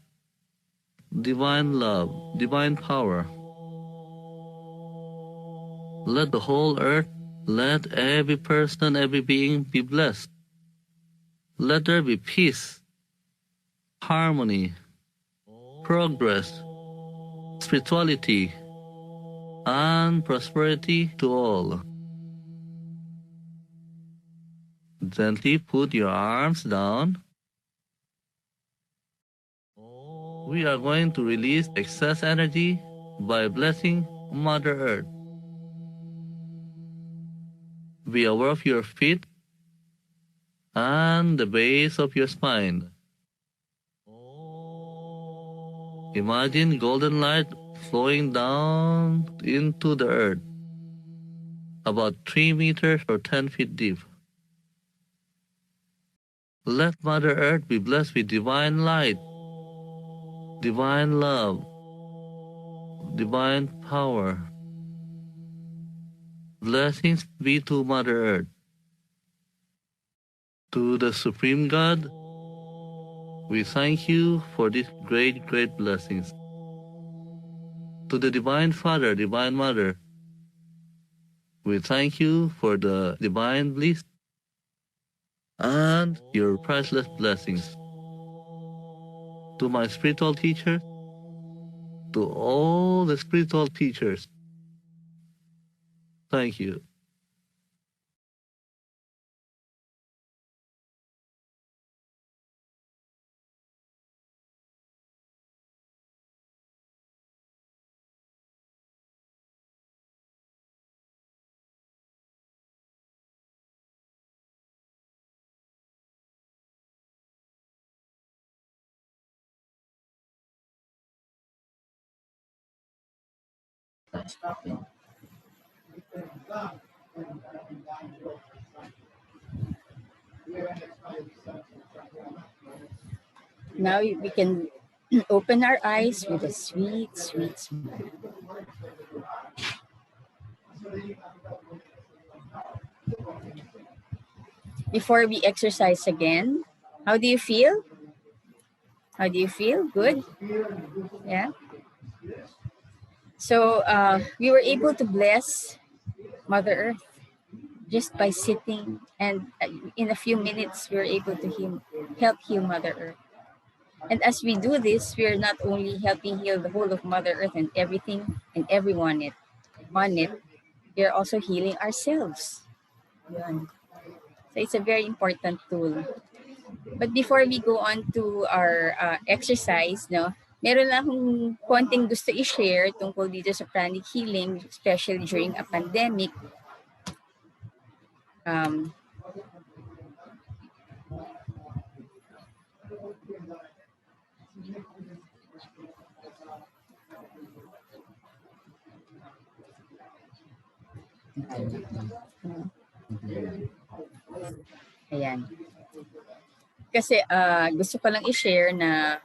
Speaker 5: divine love, divine power. Let the whole earth, let every person, every being be blessed. Let there be peace, harmony, progress, spirituality, and prosperity to all. Gently put your arms down. We are going to release excess energy by blessing Mother Earth. Be aware of your feet and the base of your spine. Imagine golden light flowing down into the earth, about 3 meters or 10 feet deep. Let Mother Earth be blessed with divine light, divine love, divine power. Blessings be to Mother Earth. To the Supreme God, we thank you for these great, great blessings. To the Divine Father, Divine Mother, we thank you for the divine bliss and your priceless blessings. To my spiritual teachers, to all the spiritual teachers, thank you.
Speaker 3: Now we can open our eyes with a sweet, sweet smile. Before we exercise again, how do you feel? How do you feel? Good? Yeah? So we were able to bless Mother Earth just by sitting, and in a few minutes we were able to help heal Mother Earth. And as we do this, we are not only helping heal the whole of Mother Earth and everything and everyone on it, we are also healing ourselves. Yun. So it's a very important tool. But before we go on to our exercise, no, meron lang akong konting gusto i-share tungkol dito sa pranic healing, especially during a pandemic. Ayan. Kasi gusto ko lang i-share na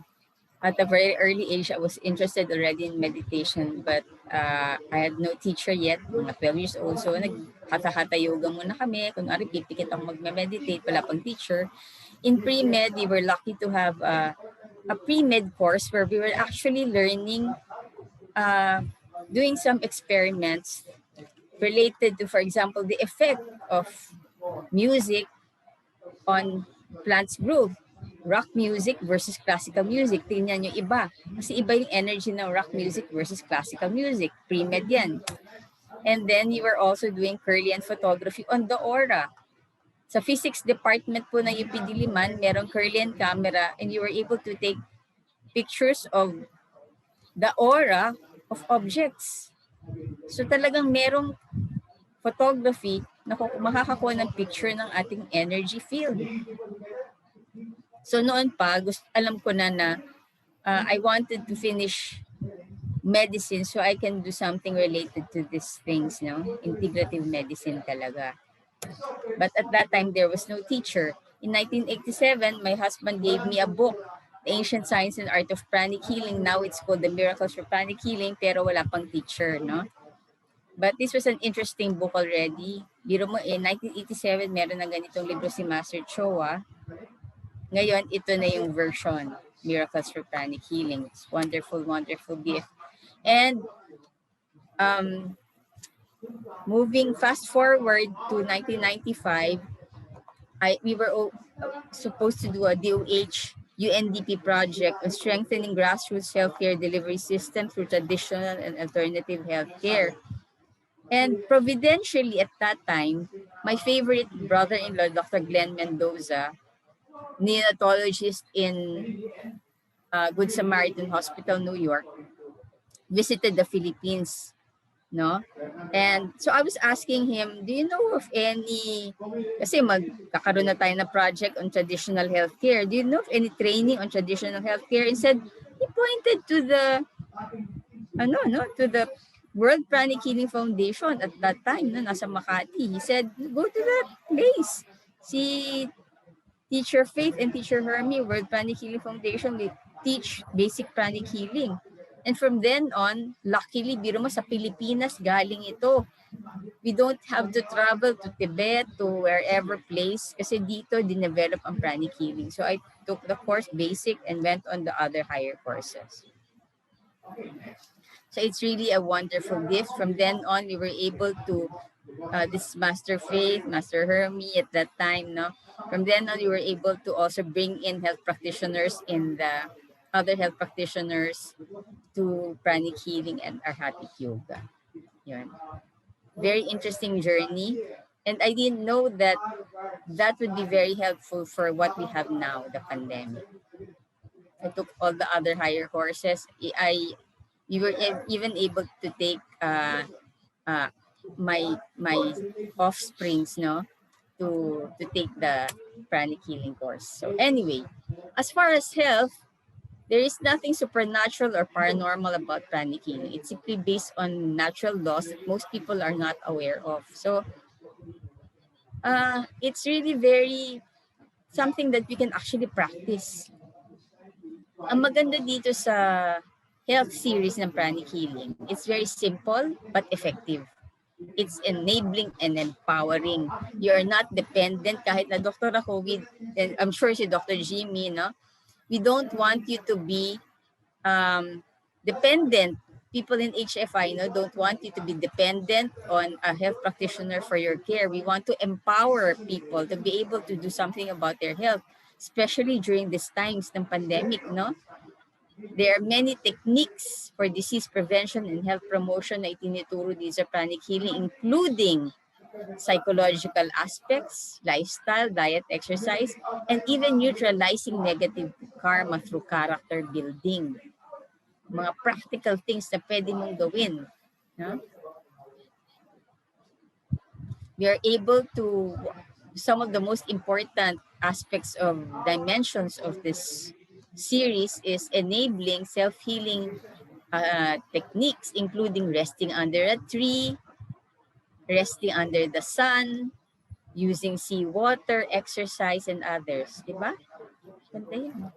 Speaker 3: at a very early age, I was interested already in meditation, but I had no teacher yet, mga 12 years old. So nag-hatha-hatha yoga muna kami. Kunwari, pipikit ako mag-meditate, wala pang teacher. In pre-med, we were lucky to have a pre-med course where we were actually learning, doing some experiments related to, for example, the effect of music on plants' growth. Rock music versus classical music. Tingnan nyo iba. Kasi iba yung energy ng rock music versus classical music. Pre-med yan. And then you were also doing Kirlian photography on the aura. Sa physics department po ng UP Diliman, merong Kirlian camera and you were able to take pictures of the aura of objects. So talagang merong photography na makakakuha ng picture ng ating energy field. So noon pa, alam ko na I wanted to finish medicine so I can do something related to these things, no? Integrative medicine talaga. But at that time, there was no teacher. In 1987, my husband gave me a book, The Ancient Science and Art of Pranic Healing. Now it's called The Miracles for Pranic Healing, pero wala pang teacher, no? But this was an interesting book already. Biro mo, in 1987, meron na ganitong libro si Master Choa. Ngayon, ito na yung version, Miracles for Pranic Healing. It's wonderful, wonderful gift. And moving fast forward to 1995, we were supposed to do a DOH UNDP project on strengthening grassroots healthcare delivery system through traditional and alternative healthcare. And providentially at that time, my favorite brother-in-law, Dr. Glenn Mendoza, neonatologist in Good Samaritan Hospital, New York, visited the Philippines, no? And so I was asking him, do you know of any, kasi magkakaroon na tayo na project on traditional healthcare, do you know of any training on traditional healthcare? He said, he pointed to the, to the World Pranic Healing Foundation at that time, nasa Makati. He said, go to that place. Si Teacher Faith and Teacher Hermie, World Pranic Healing Foundation, they teach basic pranic healing. And from then on, luckily, biro mo sa Pilipinas, galing ito. We don't have to travel to Tibet, to wherever place, kasi dito dinevelop ang pranic healing. So I took the course basic and went on the other higher courses. So it's really a wonderful gift. From then on, we were able to, this Master Faith, Master Hermie at that time, no? From then on, we were able to also bring in health practitioners and the other health practitioners to pranic healing and arhatic yoga. Yun. Very interesting journey. And I didn't know that that would be very helpful for what we have now, the pandemic. I took all the other higher courses. We were even able to take my offsprings, no, to take the pranic healing course. So anyway, as far as health, there is nothing supernatural or paranormal about pranic healing. It's simply based on natural laws that most people are not aware of. So it's really very something that we can actually practice. Ang maganda dito sa health series ng pranic healing, it's very simple but effective. It's enabling and empowering. You are not dependent kahit na Dr. ako, and I'm sure si Dr. Jimmy, no? We don't want you to be dependent. People in HFI, don't want you to be dependent on a health practitioner for your care. We want to empower people to be able to do something about their health, especially during these times ng pandemic, no? There are many techniques for disease prevention and health promotion na itinuturo dito sa pranic healing, including psychological aspects, lifestyle, diet, exercise, and even neutralizing negative karma through character building. Mga practical things na pwede mong gawin. No? We are able to, some of the most important aspects of dimensions of this series is enabling self-healing techniques, including resting under a tree, resting under the sun, using seawater, exercise, and others. Diba? Ganda yun.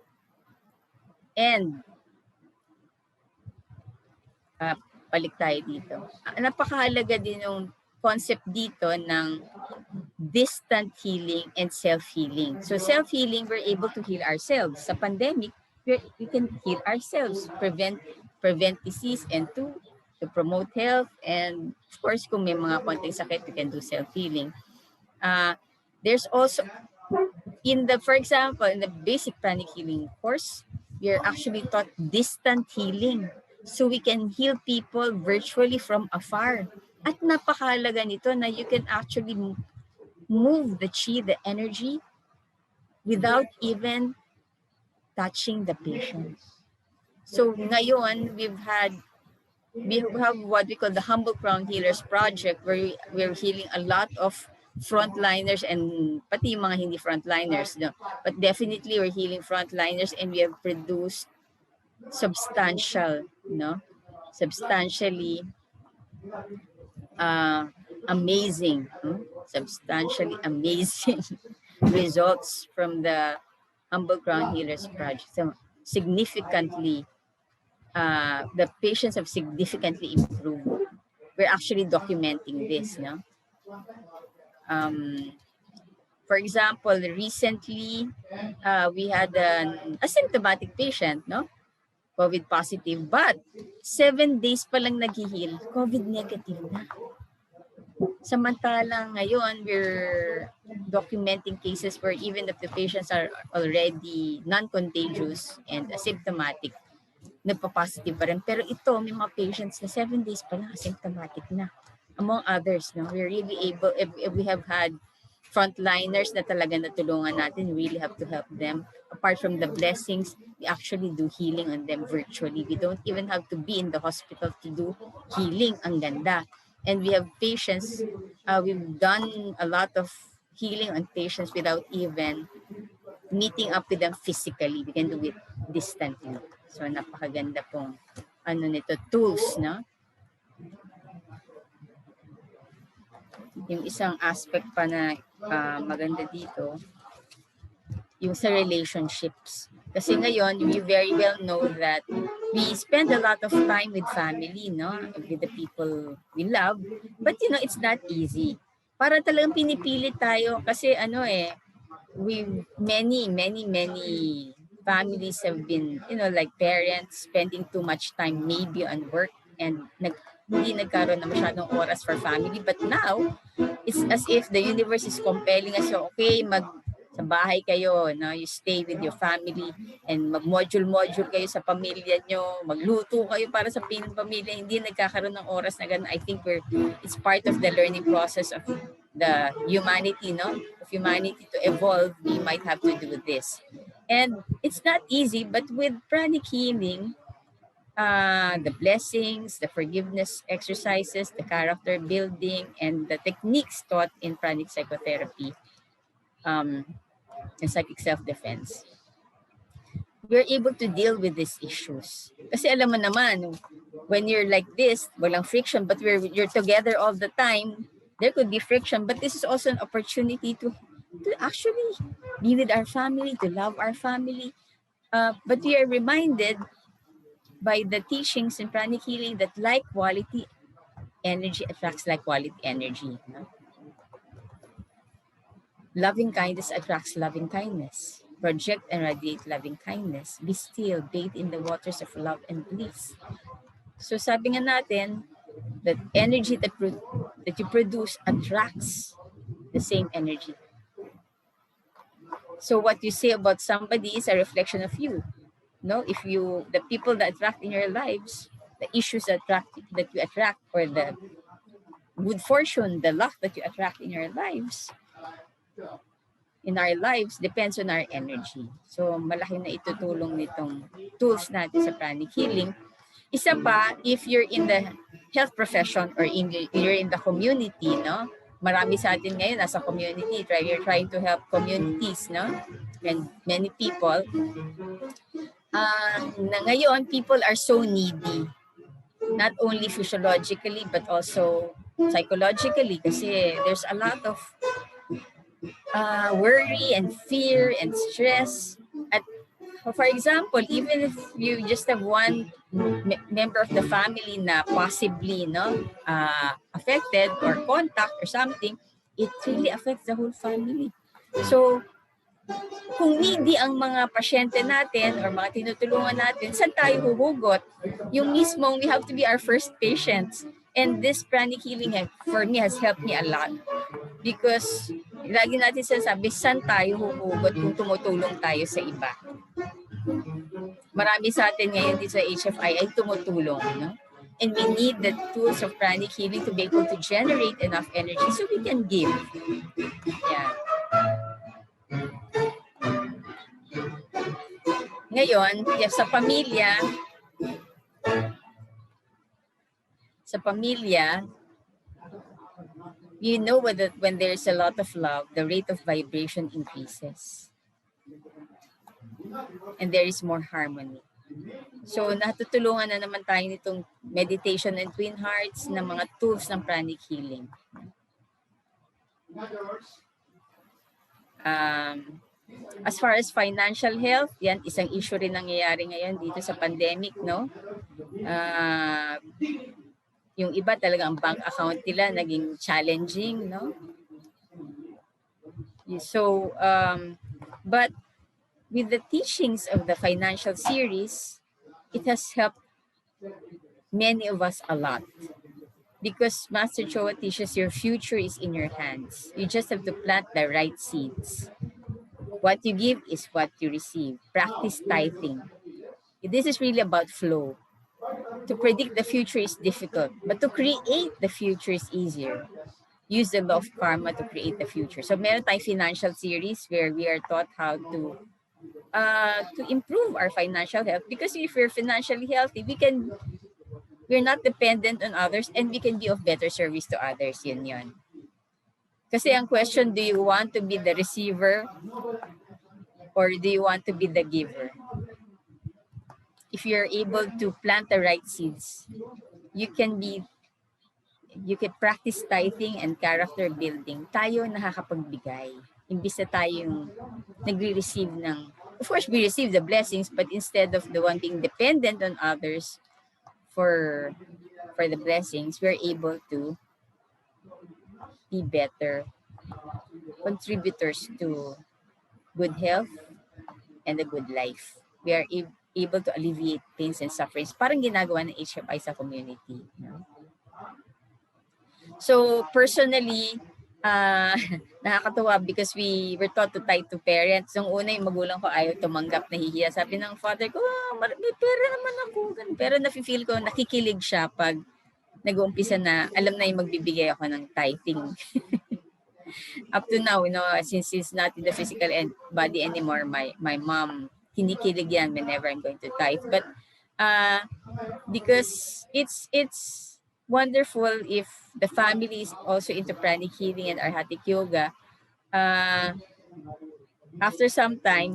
Speaker 3: And, balik tayo dito. Napakahalaga din yung concept dito ng distant healing and self-healing. So self-healing, we're able to heal ourselves. Sa pandemic, we can heal ourselves, prevent disease, and to promote health. And of course, kung may mga konting sakit, we can do self-healing. There's also, for example, in the basic pranic healing course, we are actually taught distant healing. So we can heal people virtually from afar. At napakahalaga nito na you can actually move the chi, the energy, without even touching the patient. So ngayon, we have what we call the Humble Crown Healers Project, where we're healing a lot of frontliners and pati yung mga hindi frontliners, no? But definitely we're healing frontliners, and we have produced substantially amazing, substantially amazing results from the Humble Crown Healers Project. So significantly, the patients have significantly improved. We're actually documenting this, no? For example, recently, we had an asymptomatic patient, no? COVID positive, but 7 days pa lang nag-heal, COVID negative na. Samantalang ngayon, we're documenting cases where even if the patients are already non-contagious and asymptomatic, nagpa-positive pa rin. Pero ito, may mga patients na 7 days pa lang asymptomatic na. Among others, no? We're really able, if we have had frontliners na talaga natulungan natin, we really have to help them. Apart from the blessings, we actually do healing on them virtually. We don't even have to be in the hospital to do healing. Ang ganda. And we have patients, we've done a lot of healing on patients without even meeting up with them physically. We can do it distantly. So napakaganda pong tools, no? Yung isang aspect pa na maganda dito, yung sa relationships. Kasi ngayon, we very well know that we spend a lot of time with family, no? With the people we love. But it's not easy. Para talagang pinipilit tayo kasi many families have been, like parents spending too much time maybe on work and hindi nagkaroon na masyadong oras for family. But now, it's as if the universe is compelling us, okay, sa bahay kayo, no? You stay with your family and mag-module kayo sa pamilya nyo, magluto kayo para sa pamilya, hindi nagkakaroon ng oras na ganun. I think it's part of the learning process of the humanity, no? Of humanity to evolve, we might have to do this. And it's not easy, but with pranic healing, the blessings, the forgiveness exercises, the character building, and the techniques taught in pranic psychotherapy, and psychic self-defense, we're able to deal with these issues. Kasi alam mo naman, when you're like this, walang friction, but you're together all the time, there could be friction, but this is also an opportunity to actually be with our family, to love our family. But we are reminded by the teachings in pranic healing that like quality energy attracts like quality energy. No? Loving kindness attracts loving kindness. Project and radiate loving kindness. Be still, bathe in the waters of love and bliss. So sabi nga natin, that energy that you produce attracts the same energy. So what you say about somebody is a reflection of you. No, the people that attract in your lives, the issues that you attract, or the good fortune, the luck that you attract in our lives, depends on our energy. So malaki na itutulong nitong tools natin sa pranic healing. Isa pa, if you're in the health profession or you're in the community, no? Marami sa atin ngayon nasa community, you're trying to help communities, no? And many people, na ngayon, people are so needy. Not only physiologically, but also psychologically. Kasi there's a lot of worry and fear and stress. At, for example, even if you just have one member of the family na possibly affected or contact or something, it really affects the whole family. So, kung needy ang mga pasyente natin or mga tinutulungan natin, saan tayo huhugot? Yung mismong, we have to be our first patients. And this pranic healing, for me, has helped me a lot. Because, lagi natin sinasabi, saan tayo huhugot kung tumutulong tayo sa iba? Marami sa atin ngayon dito sa HFI ay tumutulong, no? And we need the tools of pranic healing to be able to generate enough energy so we can give. Yeah. Ngayon, sa pamilya, sa pamilya, you know when there's a lot of love, the rate of vibration increases. And there is more harmony. So natutulungan na naman tayo nitong meditation and twin hearts na mga tools ng pranic healing. As far as financial health, yan isang issue rin nangyayari ngayon dito sa pandemic, no? Yung iba talaga ang bank account nila naging challenging, no? So, but with the teachings of the financial series, it has helped many of us a lot. Because Master Choa teaches your future is in your hands. You just have to plant the right seeds. What you give is what you receive. Practice tithing. This is really about flow. To predict the future is difficult, but to create the future is easier. Use the law of karma to create the future. So meron tayong financial series where we are taught how to improve our financial health. Because if we're financially healthy, we're not dependent on others and we can be of better service to others. Yun. Kasi ang question, do you want to be the receiver or do you want to be the giver? If you're able to plant the right seeds, you can practice tithing and character building. Tayo nakakapagbigay. Imbis na tayong nagre-receive ng, of course, we receive the blessings, but instead of the one being dependent on others for the blessings, we're able to be better contributors to good health and a good life. We are able to alleviate pains and sufferings. Parang ginagawa ng HFI sa community. No? So personally, nakakatuwa because we were taught to tithe to parents. Nung una yung magulang ko ayaw tumanggap, nahihiya. Sabi ng father ko, may pera naman ako. Pero nafe-feel ko, nakikilig siya pag nag-uumpisa na, alam na yung magbibigay ako ng tithing. Up to now, since he's not in the physical body anymore, my mom, kinikilig yan whenever I'm going to tithe. But because it's wonderful if the family is also into pranic healing and arhatic yoga. After some time,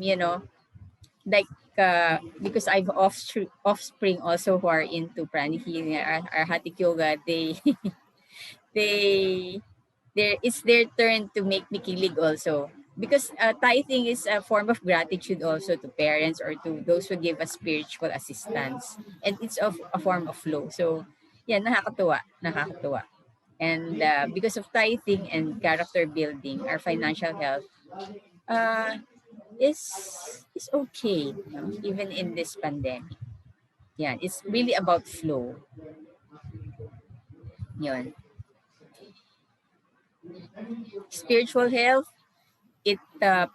Speaker 3: because I've offspring also who are into pranic healing and arhatic yoga, it's their turn to make me kilig also. Because tithing is a form of gratitude also to parents or to those who give us spiritual assistance. And it's a form of flow. So, yeah, nakakatuwa. And because of tithing and character building, our financial health is okay, even in this pandemic. Yeah, it's really about flow. Yun. Spiritual health,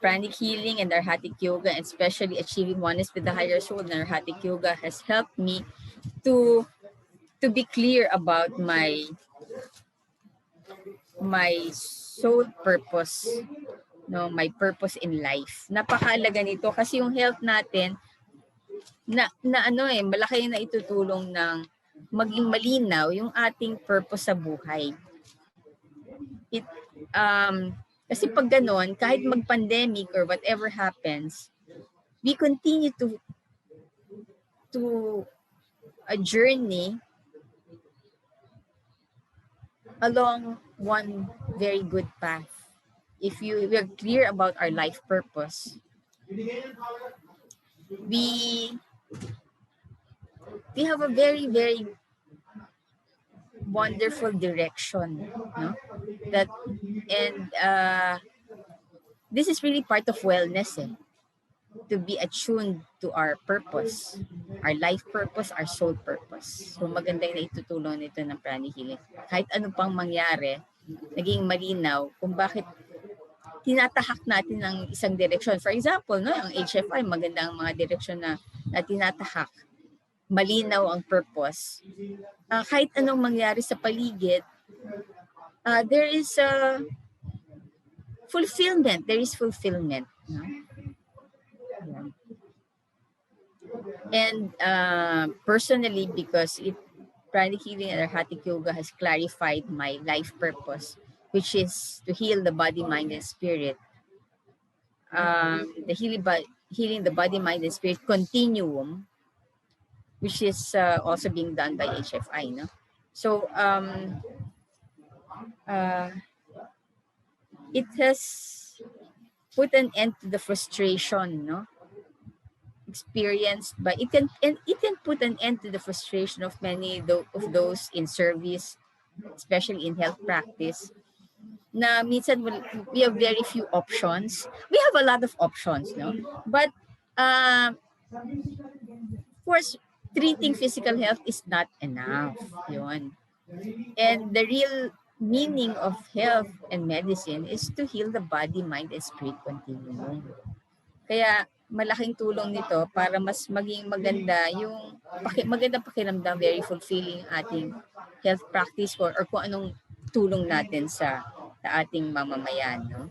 Speaker 3: pranic healing and arhatic yoga, and especially achieving oneness with the higher soul and arhatic yoga has helped me to be clear about my soul purpose, my purpose in life. Napakahalaga nito kasi yung health natin malaki na itutulong ng maging malinaw yung ating purpose sa buhay. Kasi pag ganon, kahit mag-pandemic or whatever happens, we continue to a journey along one very good path. If we are clear about our life purpose, we have a very, very wonderful direction, this is really part of wellness, to be attuned to our purpose, our life purpose, our soul purpose. So maganda na itutulong nito ng pranic healing. Kahit ano pang mangyari, naging malinaw kung bakit tinatahak natin ng isang direksyon. For example, ang HFI, maganda ang mga direksyon na tinatahak. Malinaw ang purpose. Kahit anong mangyari sa paligid, there is fulfillment. There is fulfillment. And personally, because Pranic Healing and Arhatic Yoga has clarified my life purpose, which is to heal the body, mind, and spirit. The healing the body, mind, and spirit continuum, which is also being done by HFI. No? So it has put an end to the frustration, no, experienced by it can put an end to the frustration of many of those in service, especially in health practice. Na minsan we have very few options. We have a lot of options, no, but of course, treating physical health is not enough. Yun. And the real meaning of health and medicine is to heal the body, mind, and spirit continuum. Kaya malaking tulong nito para mas maging maganda yung magandang pakiramdam, very fulfilling ating health practice or kung anong tulong natin sa ating mamamayan. No?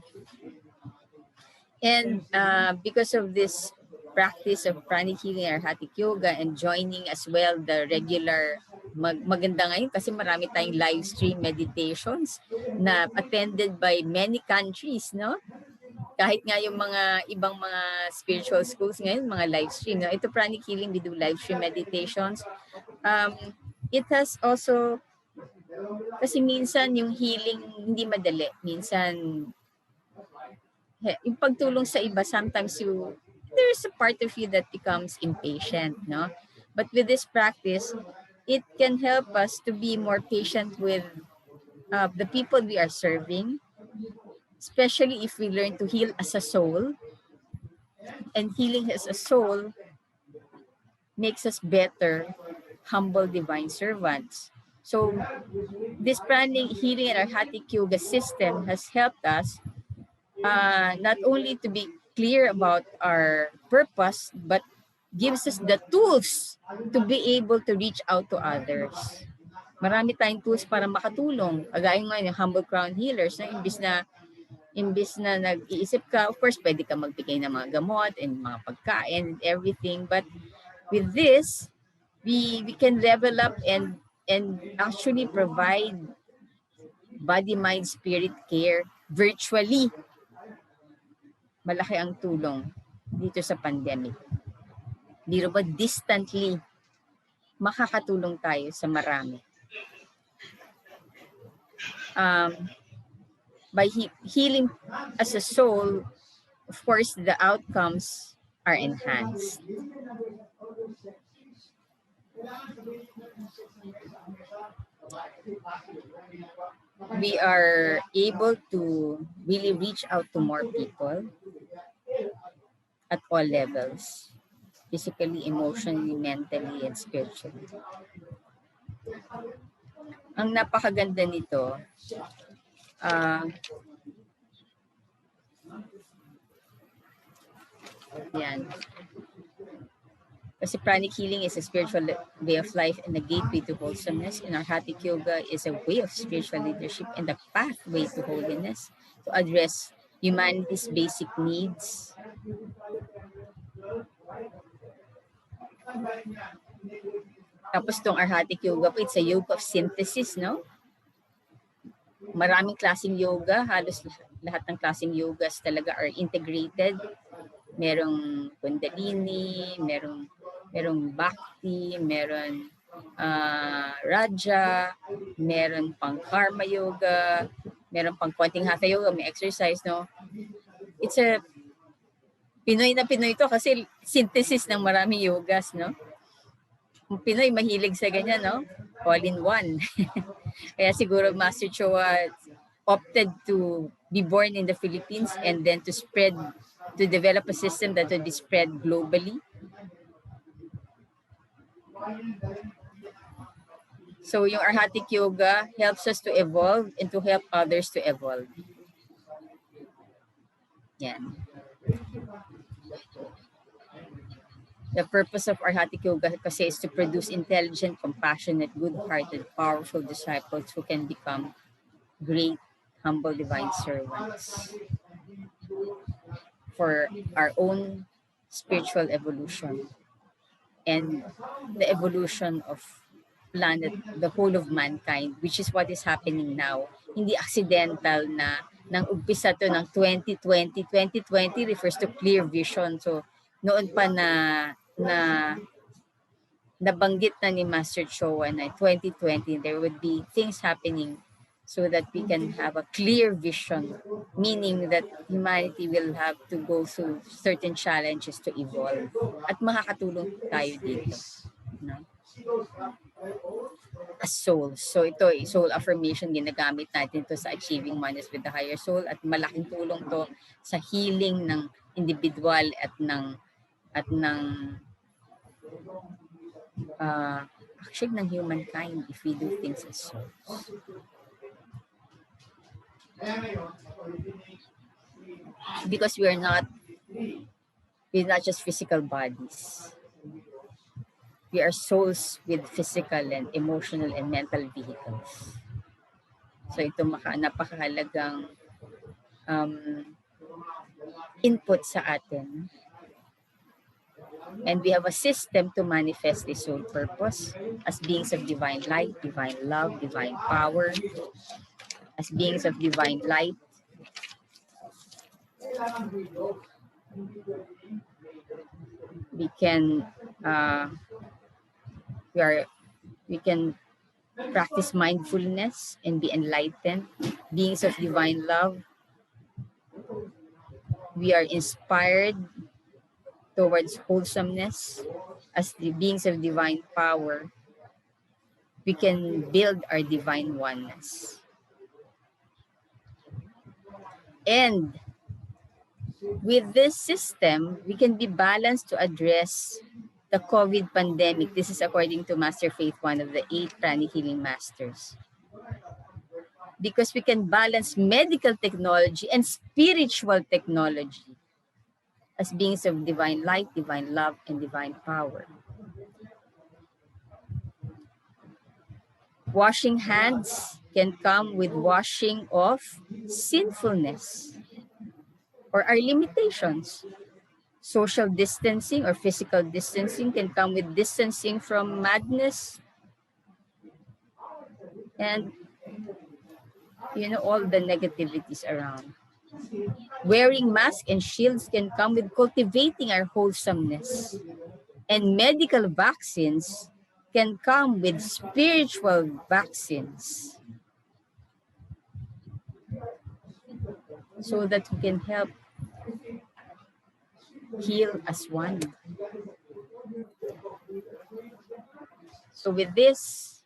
Speaker 3: And because of this practice of pranic healing or Hatha yoga and joining as well the regular maganda ngayon kasi marami tayong live stream meditations na attended by many countries, no? Kahit nga yung mga ibang mga spiritual schools ngayon, mga live stream. No? Ito pranic healing, we do live stream meditations. It has also, kasi minsan yung healing hindi madali. Minsan, yung pagtulong sa iba, sometimes there's a part of you that becomes impatient, no? But with this practice, it can help us to be more patient with the people we are serving, especially if we learn to heal as a soul. And healing as a soul makes us better, humble divine servants. So this pranic healing and Arhatic yoga system has helped us not only to be clear about our purpose, but gives us the tools to be able to reach out to others. Marami tayong tools para makatulong. Kagaya ngayon yung Humble Crown Healers, na imbis na nag-iisip ka, of course, pwede ka magbigay ng mga gamot and mga pagkain and everything. But with this, we can level up and actually provide body, mind, spirit care virtually. Malaki ang tulong dito sa pandemic. Biro ba distantly, makakatulong tayo sa marami. By healing as a soul, of course, the outcomes are enhanced. We are able to really reach out to more people at all levels, physically, emotionally, mentally, and spiritually. Ang napakaganda nito, yan. Kasi pranic healing is a spiritual way of life and a gateway to wholesomeness. And Arhatic yoga is a way of spiritual leadership and a pathway to holiness to address humanity's basic needs. Tapos itong Arhatic yoga po, it's a yoga of synthesis, no? Maraming klaseng yoga, halos lahat ng klaseng yogas talaga are integrated. Merong Kundalini, merong Bhakti, meron Raja, meron pang Karma yoga, meron pang konting Hatha yoga, may exercise, no? It's a Pinoy na Pinoy to kasi synthesis ng maraming yogas, no? Ang Pinoy mahilig sa ganyan, no? All in one. Kaya siguro Master Choa opted to be born in the Philippines and then to develop a system that would be spread globally. So yung Arhatic yoga helps us to evolve and to help others to evolve. Yan. The purpose of Arhatic yoga kasi is to produce intelligent, compassionate, good-hearted, powerful disciples who can become great, humble divine servants for our own spiritual evolution and the evolution of planet, the whole of mankind, which is what is happening now. Hindi accidental na nang umpisa to ng 2020. 2020 refers to clear vision. So noon pa na nabanggit na ni Master Choa na 2020 there would be things happening so that we can have a clear vision, meaning that humanity will have to go through certain challenges to evolve. At makakatulong tayo dito. No? As souls. So ito, soul affirmation, ginagamit natin to sa achieving oneness with the higher soul at malaking tulong to sa healing ng individual at ng actually ng humankind if we do things as souls. Because we're not just physical bodies. We are souls with physical and emotional and mental vehicles. So ito napakahalagang input sa atin. And we have a system to manifest this soul purpose as beings of divine light, divine love, divine power. As beings of divine light, we can practice mindfulness and be enlightened. Beings of divine love, we are inspired towards wholesomeness. As the beings of divine power, we can build our divine oneness. And with this system, we can be balanced to address the COVID pandemic. This is according to Master Faith, one of the 8 pranic healing masters. Because we can balance medical technology and spiritual technology as beings of divine light, divine love, and divine power. Washing hands can come with washing of sinfulness or our limitations. Social distancing or physical distancing can come with distancing from madness and all the negativities around. Wearing masks and shields can come with cultivating our wholesomeness. And medical vaccines can come with spiritual vaccines so that we can help heal as one. So with this,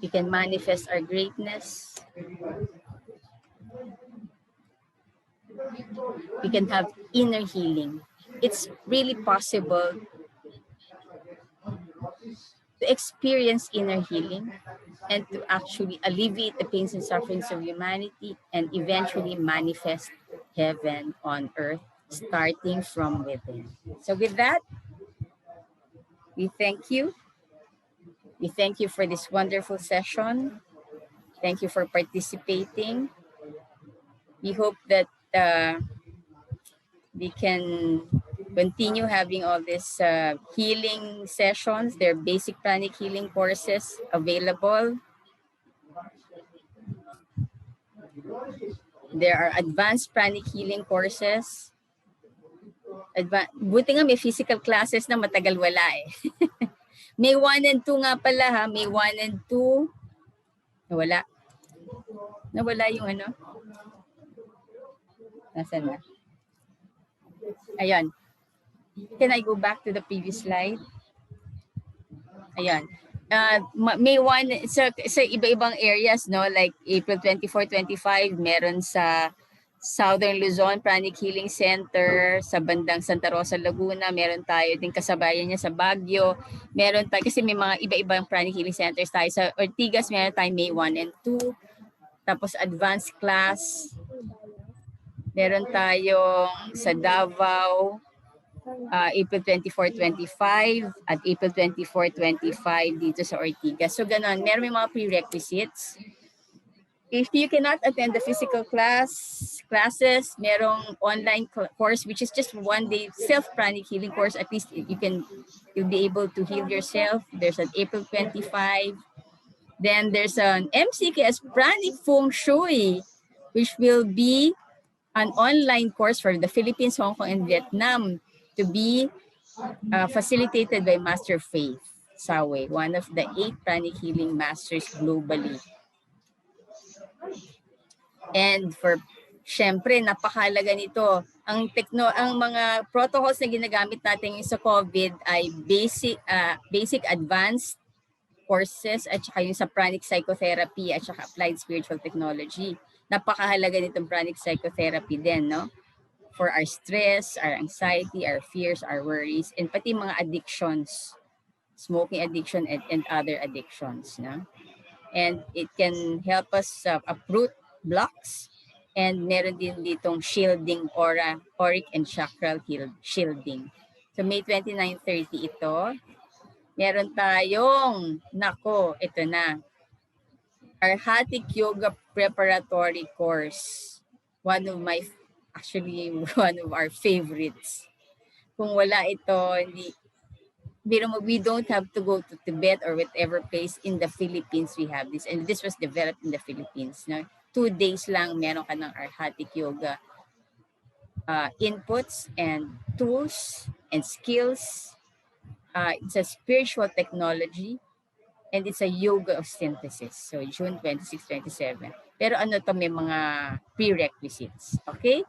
Speaker 3: we can manifest our greatness. We can have inner healing. It's really possible to experience inner healing and to actually alleviate the pains and sufferings of humanity and eventually manifest heaven on earth, starting from within. So with that, we thank you. We thank you for this wonderful session. Thank you for participating. We hope that we can continue having all these healing sessions. There are basic pranic healing courses available. There are advanced pranic healing courses. Buti nga may physical classes na matagal wala eh. May 1 and 2 nga pala ha. May 1 and 2. Nawala. Nawala yung ano. Nasaan na? Ayan. Can I go back to the previous slide? Ayan. May 1 sa iba-ibang areas, no? Like April 24, 25, meron sa Southern Luzon Pranic Healing Center, sa bandang Santa Rosa, Laguna, meron tayo din kasabayan niya sa Baguio. Meron tayo, kasi may mga iba-ibang Pranic Healing Centers tayo. Sa Ortigas, meron tayo May 1 and 2. Tapos advanced class. Meron tayong sa Davao, April 24, 25 at April 24, 25 dito sa Ortigas. So ganon, meron may mga prerequisites. If you cannot attend the physical classes, merong online course which is just 1 day self-pranic healing course. At least you'll be able to heal yourself. There's an April 25. Then there's an MCKS Pranic Feng Shui, which will be an online course for the Philippines, Hong Kong, and Vietnam to be facilitated by Master Faith Sawe, one of the 8 pranic healing masters globally. And syempre, napakahalaga nito. Ang mga protocols na ginagamit natin sa COVID ay basic advanced courses at saka yung sa pranic psychotherapy at saka applied spiritual technology. Napakahalaga nitong pranic psychotherapy din, no? For our stress, our anxiety, our fears, our worries, and pati mga addictions, smoking addiction and other addictions, no? And it can help us uproot blocks, and meron din ditong shielding auric and chakral shielding. So May 29, 30 ito. Meron tayong, ito na, Arhatic Yoga Preparatory Course. One of our favorites. Kung wala ito, we don't have to go to Tibet or whatever place in the Philippines we have this. And this was developed in the Philippines. No? 2 days lang meron ka ng Arhatic Yoga inputs and tools and skills. It's a spiritual technology and it's a yoga of synthesis. So June 26, 27. Pero may mga prerequisites. Okay?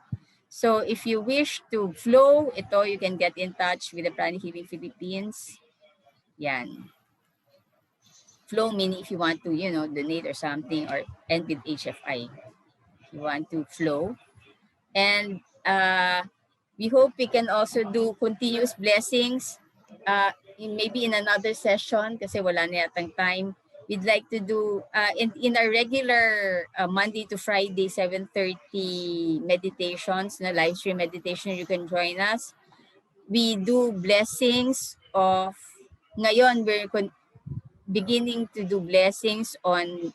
Speaker 3: So if you wish to flow, you can get in touch with the Pranic Healing Philippines. Yan. Flow meaning if you want to, donate or something, and with HFI. If you want to flow. And we hope we can also do continuous blessings maybe in another session kasi wala na yatang time. We'd like to do in our regular Monday to Friday 7:30 meditations, live stream meditation, you can join us. We do blessings of, ngayon we're beginning to do blessings on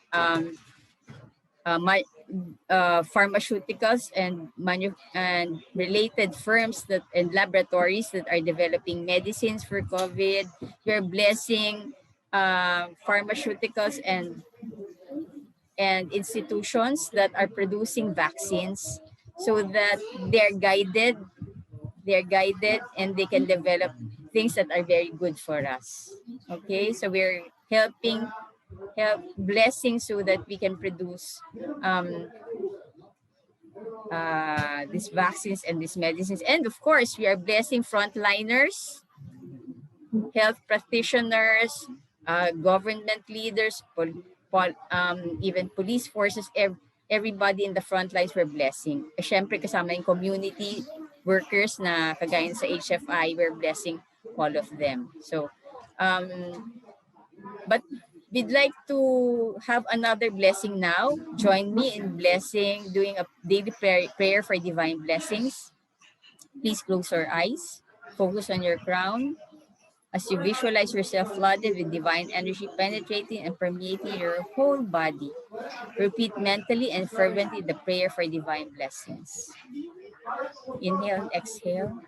Speaker 3: pharmaceuticals and related firms and laboratories that are developing medicines for COVID. We're blessing pharmaceuticals and institutions that are producing vaccines so that they're guided and they can develop things that are very good for us. Okay, so we're blessing so that we can produce these vaccines and these medicines. And of course, we are blessing frontliners, health practitioners, government leaders, even police forces, everybody in the front lines we're blessing. Siyempre kasama yung community workers na kagaya sa HFI, we're blessing all of them. So, but we'd like to have another blessing now. Join me in blessing, doing a daily prayer for divine blessings. Please close your eyes. Focus on your crown. As you visualize yourself flooded with divine energy penetrating and permeating your whole body, repeat mentally and fervently the prayer for divine blessings. Inhale and exhale.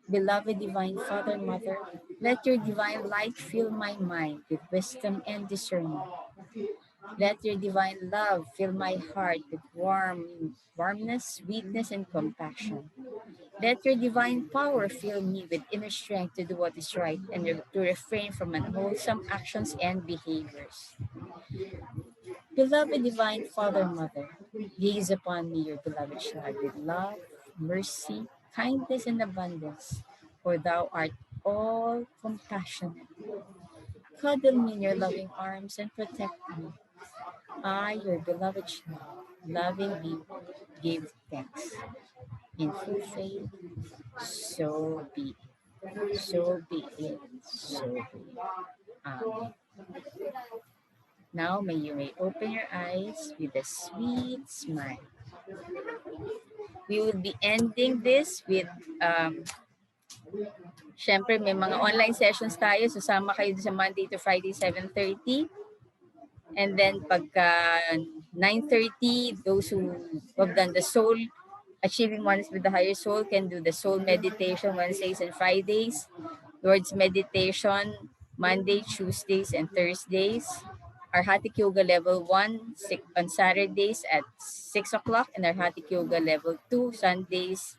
Speaker 3: Beloved Divine Father, Mother, let your divine light fill my mind with wisdom and discernment. Let your divine love fill my heart with warmness, sweetness, and compassion. Let your divine power fill me with inner strength to do what is right and to refrain from unwholesome actions and behaviors. Beloved Divine Father, Mother, gaze upon me, your beloved child, with love, mercy, kindness, and abundance, for thou art all compassionate. Cuddle me in your loving arms and protect me. I, your beloved child, lovingly give thanks. In full faith, so be it. So be it. So be it. Amen. Now you may open your eyes with a sweet smile. We will be ending this with syempre may mga online sessions tayo. Susama kayo sa Monday to Friday 7:30. And then pagka 9:30, those who have done the soul, achieving oneness with the higher soul, can do the soul meditation Wednesdays and Fridays, Lord's meditation Monday, Tuesdays, and Thursdays. Our Hatha Yoga level 1 on Saturdays at 6 o'clock, and our Hatha Yoga level 2 Saturdays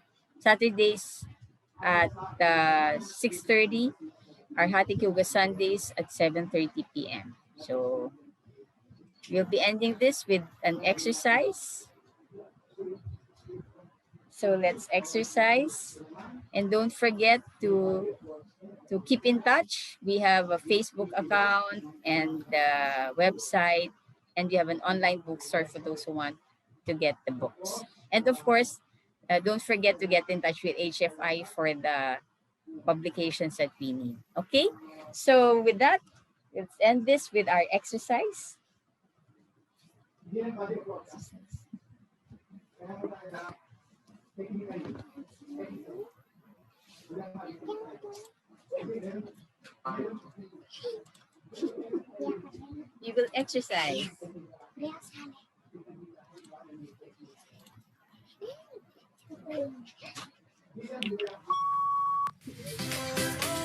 Speaker 3: at 6:30. Our Hatha Yoga Sundays at 7:30 p.m. So we'll be ending this with an exercise. So let's exercise. And don't forget to keep in touch. We have a Facebook account and a website, and we have an online bookstore for those who want to get the books. And of course, don't forget to get in touch with HFI for the publications that we need. Okay? So with that, let's end this with our exercise. You will exercise.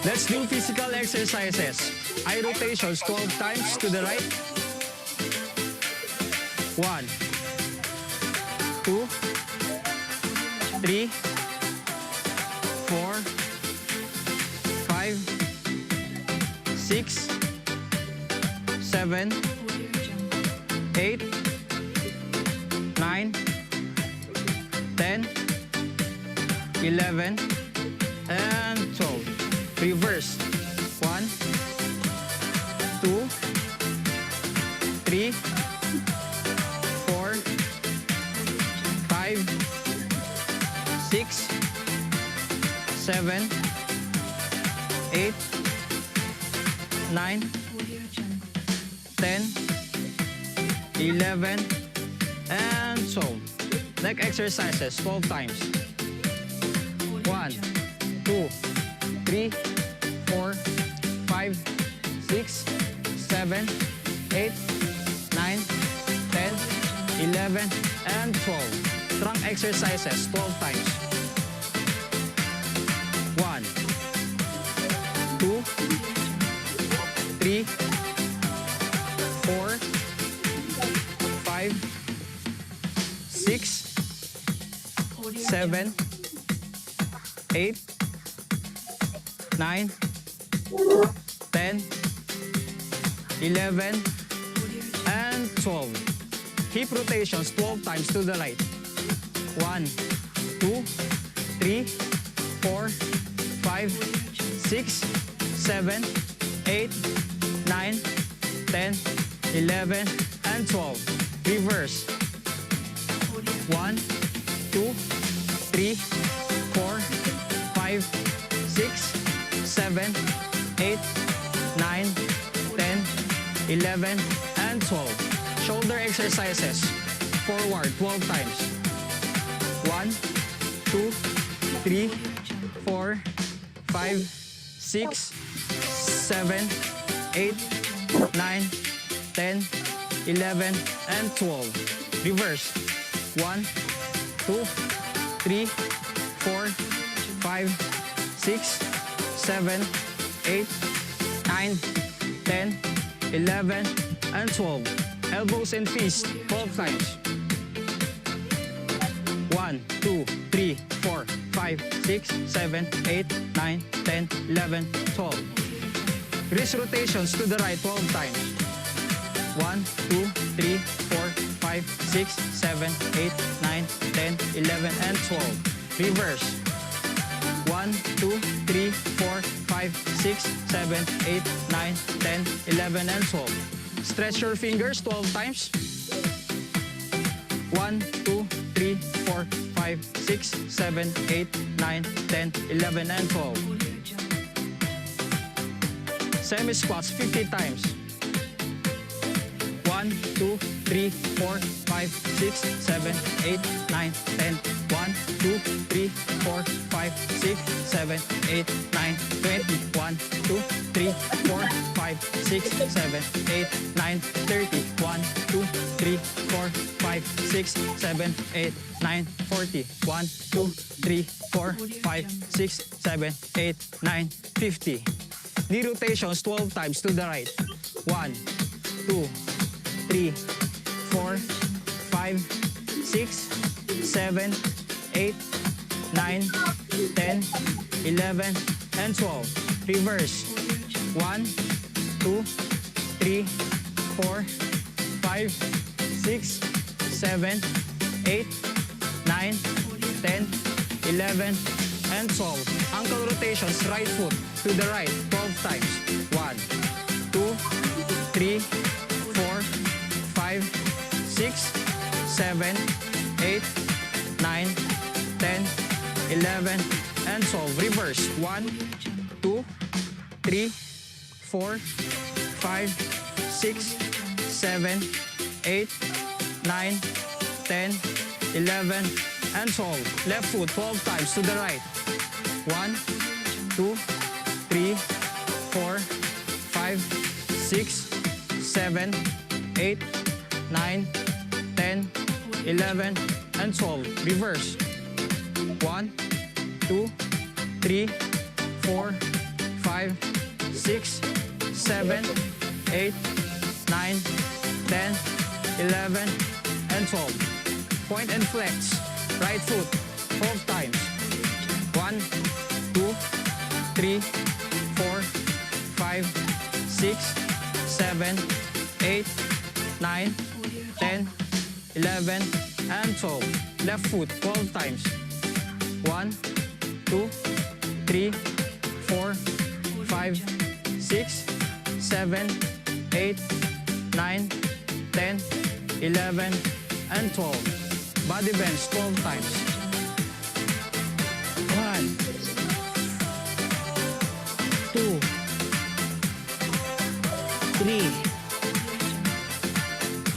Speaker 6: Let's do physical exercises. Eye rotations 12 times to the right. 1, 2, 3, 4, 5, 6, 7, 8, 9, 10, 11, and 12. Reverse. 1, 2, 3, 4, 5, 6, 7, 8, 9, 10, 11, and 12. Leg exercises 12 times. 1, 2, 3, 4, 5, 6, 7, 8, 9, 10, 11, and 12. Trunk exercises 12 times. 1, 2, 3, 4, 5, 6, 7, 8, 9, 10, 11, and 12. Hip rotations 12 times to the right. 1, 2, 3, 4, 5, 6, 7, 8, 9, 10, 11, and 12. Reverse. 1, 2, 3, 4, 5, 6, 7, 8, 9, 10, 11, and 12. Shoulder exercises. Forward 12 times. 1, 2, 3, 4, 5, 6, 7, 8, 9, 10, 11, and 12. Reverse. 1, 2, 3, 4, 5, 6, 7, 8, 9, 10, 11, and 12. Elbows and fists 12 times. 1, 2, 3, 4, 5, 6, 7, 8, 9, 10, 11, 12. Wrist rotations to the right 12 times. 1, 2, 3, 4, 5, 6, 7, 8, 9, 10, 11, and 12. Reverse. 1, 2, 3, 4, 5, 6, 7, 8, 9, 10, 11, and 12. Stretch your fingers 12 times. 1, 2, 3, 4, 5, 6, 7, 8, 9, 10, 11, and 12. Semi-squats 50 times. 1, 2, 3, 4, 5, 6, 7, 8, 9, 10. 1, 2, 3, 4, 5, 6, 7, 8, 9, 20. 1, 2, 3, 4, 5, 5, 6, 7, 8, 9, 30. 1, 2, 3, 4, 5, 6, 7, 8, 9, 40. 1, 2, 3, 4, 5, 6, 7, 8, 9, 50. Knee rotations 12 times to the right. 1, 2, 3, 4, 5, 6, 7, 8, 9, 10, 11, and 12. Reverse. 1, 2, 3, 4, 5, 6, 7, 8, 9, 10, 11, and 12. Ankle rotations, right foot to the right 12 times. 1, 2, 3, 4, 5, 6, 7, 8, 9, 10, 11, and 12. Reverse. 1, 2, 3, 4, 5, 6, 7, 8, 9, 10, 11, and 12. Left foot 12 times to the right. 1, 2, 3, 4, 5, 6, 7, 8, 9, 10, 11, and 12. Reverse. 1, 2, 3, 4, 5, 6, 7, 8, 9, 10, 11, and 12. Point and flex. Right foot 12 times. 1, 2, 3, 4, 5, 6, 7, 8, 9, 10, 11, and 12. Left foot 12 times. 1, 2, 3, 4, 5, 6, 7, 8, 9, 10, 11, and 12. Body bends 12 times. 1, 2, 3,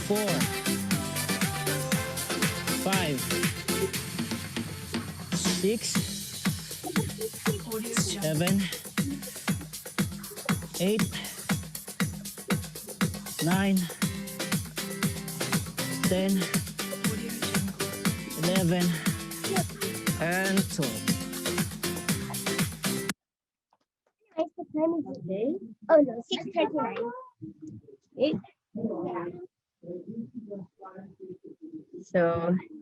Speaker 6: 4, 5, 6, 7, 8, 9, 10, 11, and 12.
Speaker 7: Guys, what time is it today? Oh no, 6:39.
Speaker 3: So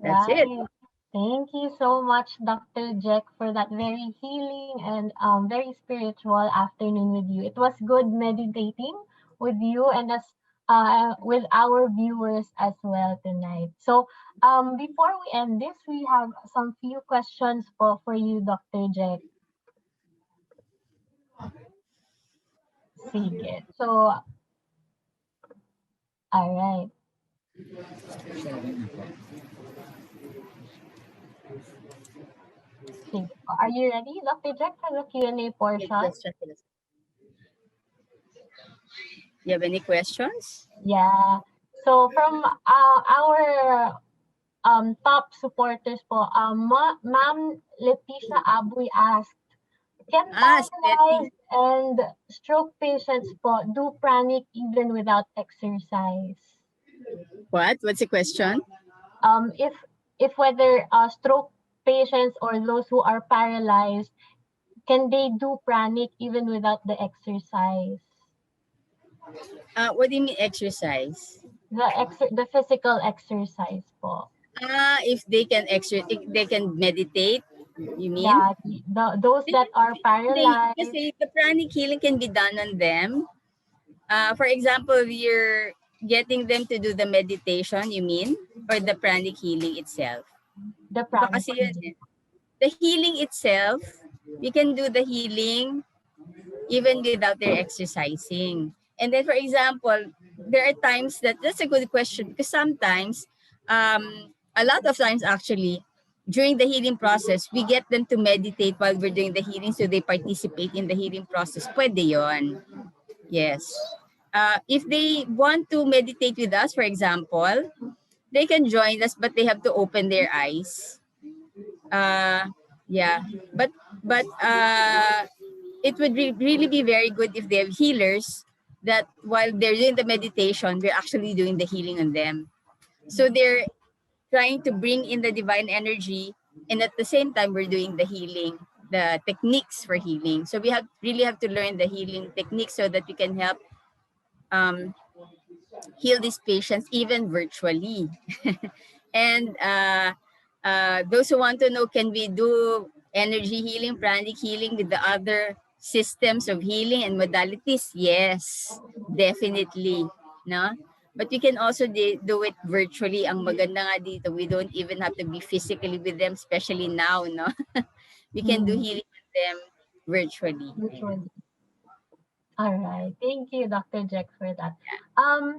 Speaker 3: that's it.
Speaker 1: Right. Thank you so much, Dr. Jack, for that very healing and very spiritual afternoon with you. It was good meditating with you and with our viewers as well tonight. So before we end this, we have some few questions for you, Dr. Jack. Sige. So, all right. Sige. Are you ready, Dr. Jack, for the Q&A portion?
Speaker 3: You have any questions?
Speaker 1: Yeah. So from our top supporters po, Ma'am Leticia Aboy asked, can paralyzed and stroke patients po do pranic even without exercise?
Speaker 3: What? What's the question?
Speaker 1: If whether stroke patients or those who are paralyzed, can they do pranic even without the exercise?
Speaker 3: What do you mean exercise?
Speaker 1: The physical exercise po.
Speaker 3: If they can if they can meditate, you mean?
Speaker 1: Yeah, those that are paralyzed.
Speaker 3: Kasi the pranic healing can be done on them. For example, you're getting them to do the meditation, you mean? Or the pranic healing itself?
Speaker 1: The pranic
Speaker 3: healing. The healing itself, we can do the healing even without their exercising. And then, for example, there are times that's a good question because sometimes, a lot of times actually, during the healing process, we get them to meditate while we're doing the healing so they participate in the healing process. Pwede yon. Yes. If they want to meditate with us, for example, they can join us, but they have to open their eyes. Yeah, but it would really be very good if they have healers that while they're doing the meditation, we're actually doing the healing on them. So they're trying to bring in the divine energy, and at the same time, we're doing the healing, the techniques for healing. So we really have to learn the healing techniques so that we can help heal these patients even virtually. And those who want to know, can we do energy healing, pranic healing with the other systems of healing and modalities? Yes, definitely. No? But we can also do it virtually. Ang maganda nga dito, we don't even have to be physically with them, especially now. No? We can do healing with them virtually.
Speaker 1: Virtually. All right. Thank you, Dr. Jack, for that.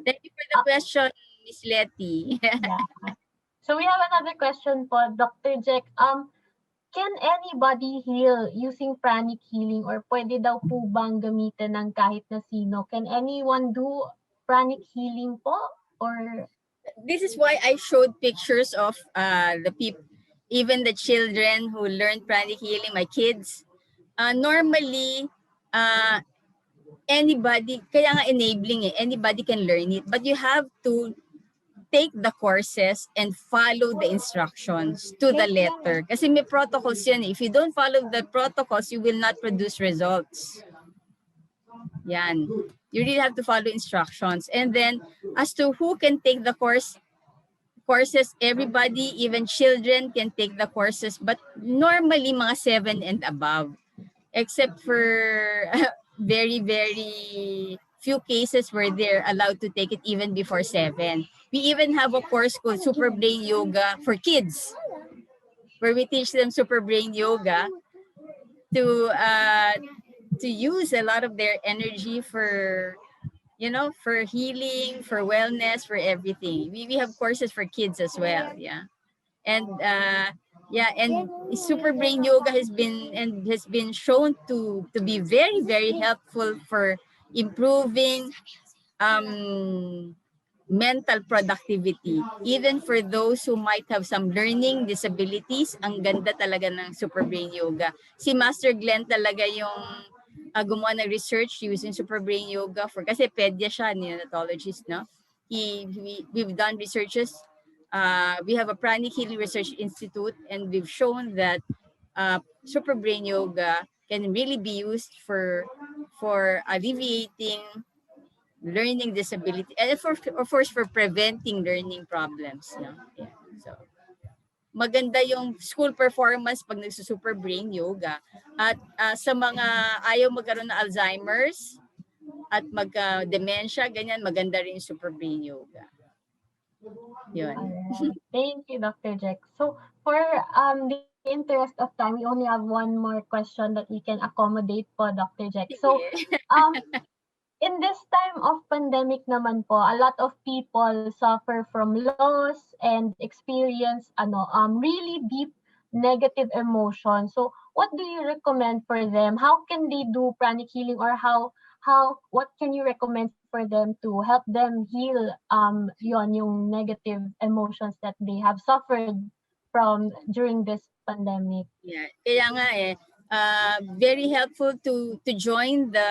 Speaker 3: Thank you for the question, Miss Letty.
Speaker 1: Yeah. So we have another question po, Dr. Jack. Can anybody heal using pranic healing, or pwede daw po bang gamitin ng kahit na sino? Can anyone do pranic healing po? Or
Speaker 3: This is why I showed pictures of the people, even the children who learned pranic healing, my kids. Normally, anybody, kaya nga enabling anybody can learn it, but you have to take the courses and follow the instructions to the letter. Kasi may protocols yan. If you don't follow the protocols, you will not produce results. Yan. You really have to follow instructions. And then, as to who can take the courses, everybody, even children can take the courses, but normally mga 7 and above. Except for very, very few cases where they're allowed to take it even before 7. We even have a course called Super Brain Yoga for kids, where we teach them Super Brain Yoga to use a lot of their energy for, for healing, for wellness, for everything. We have courses for kids as well, yeah. And and Super Brain Yoga has been shown to be very, very helpful for improving mental productivity, even for those who might have some learning disabilities. Ang ganda talaga ng Super Brain Yoga. Si Master Glenn talaga yung gumawa ng research using Super Brain Yoga kasi pedya siya, neonatologist, no? We've done researches. We have a Pranic Healing Research Institute, and we've shown that Super Brain Yoga can really be used for alleviating learning disability, and of course for preventing learning problems. No? Yeah. So, maganda yung school performance pag nagsusuper brain yoga. At sa mga ayaw magkaroon ng Alzheimer's at magka-dementia, ganyan, maganda rin yung super brain yoga. Yun.
Speaker 1: Thank you, Dr. Jack. So for the interest of time, we only have one more question that we can accommodate po, Dr. Jack. So in this time of pandemic naman po, a lot of people suffer from loss and experience really deep negative emotions. So what do you recommend for them? How can they do pranic healing, or what can you recommend for them to help them heal yung negative emotions that they have suffered from during this pandemic?
Speaker 3: Yeah, kaya nga very helpful to join the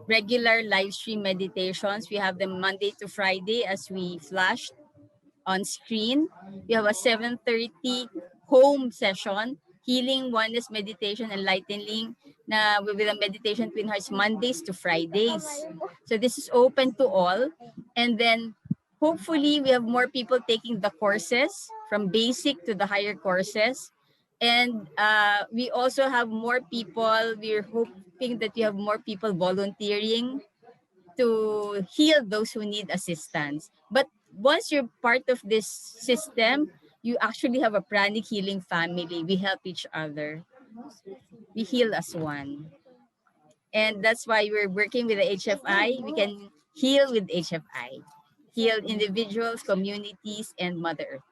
Speaker 3: regular live stream meditations. We have them Monday to Friday, as we flashed on screen. We have a 7:30 home session, healing, oneness, meditation, enlightening, na with a meditation twin hearts, Mondays to Fridays. So this is open to all. And then hopefully we have more people taking the courses from basic to the higher courses. And we also have more people, we're hoping that we have more people volunteering to heal those who need assistance. But once you're part of this system, you actually have a pranic healing family. We help each other. We heal as one. And that's why we're working with the HFI. We can heal with HFI. Heal individuals, communities, and Mother Earth.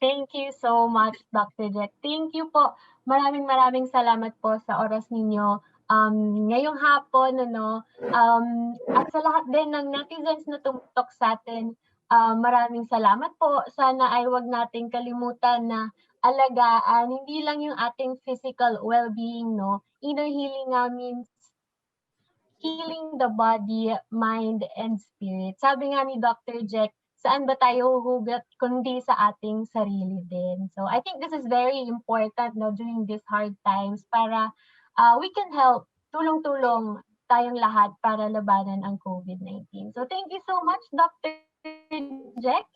Speaker 1: Thank you so much, Dr. Jack. Thank you po. Maraming salamat po sa oras ninyo ngayong hapon. At sa lahat din ng netizens na tumutok sa atin, maraming salamat po. Sana ay wag nating kalimutan na alagaan hindi lang yung ating physical well-being, no? Inner healing means healing the body, mind, and spirit. Sabi nga ni Dr. Jack, saan ba tayo huhugot kundi sa ating sarili din. So I think this is very important during these hard times para we can help, tulong-tulong tayong lahat para labanan ang COVID-19. So thank you so much, Dr. Jack.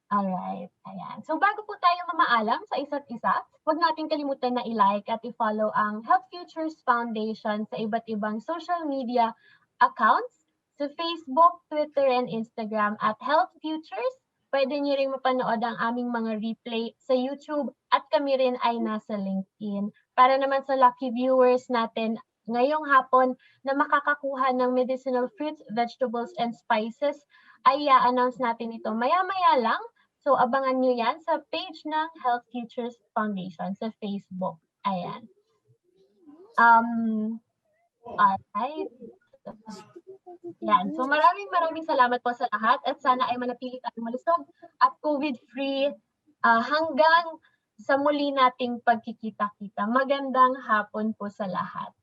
Speaker 1: Alright, ayan. So bago po tayo mamaalam sa isa't isa, huwag natin kalimutan na i-like at i-follow ang Health Futures Foundation sa iba't ibang social media accounts sa Facebook, Twitter, and Instagram at Health Futures. Pwede niyo rin mapanood ang aming mga replay sa YouTube at kami rin ay nasa LinkedIn. Para naman sa lucky viewers natin ngayong hapon na makakakuha ng medicinal fruits, vegetables, and spices, ay i-announce natin ito maya-maya lang. So, abangan nyo yan sa page ng Health Futures Foundation sa Facebook. Ayan. Alright. Yan. So, maraming salamat po sa lahat at sana ay manatili tayong malusog at COVID-free hanggang sa muli nating pagkikita-kita. Magandang hapon po sa lahat.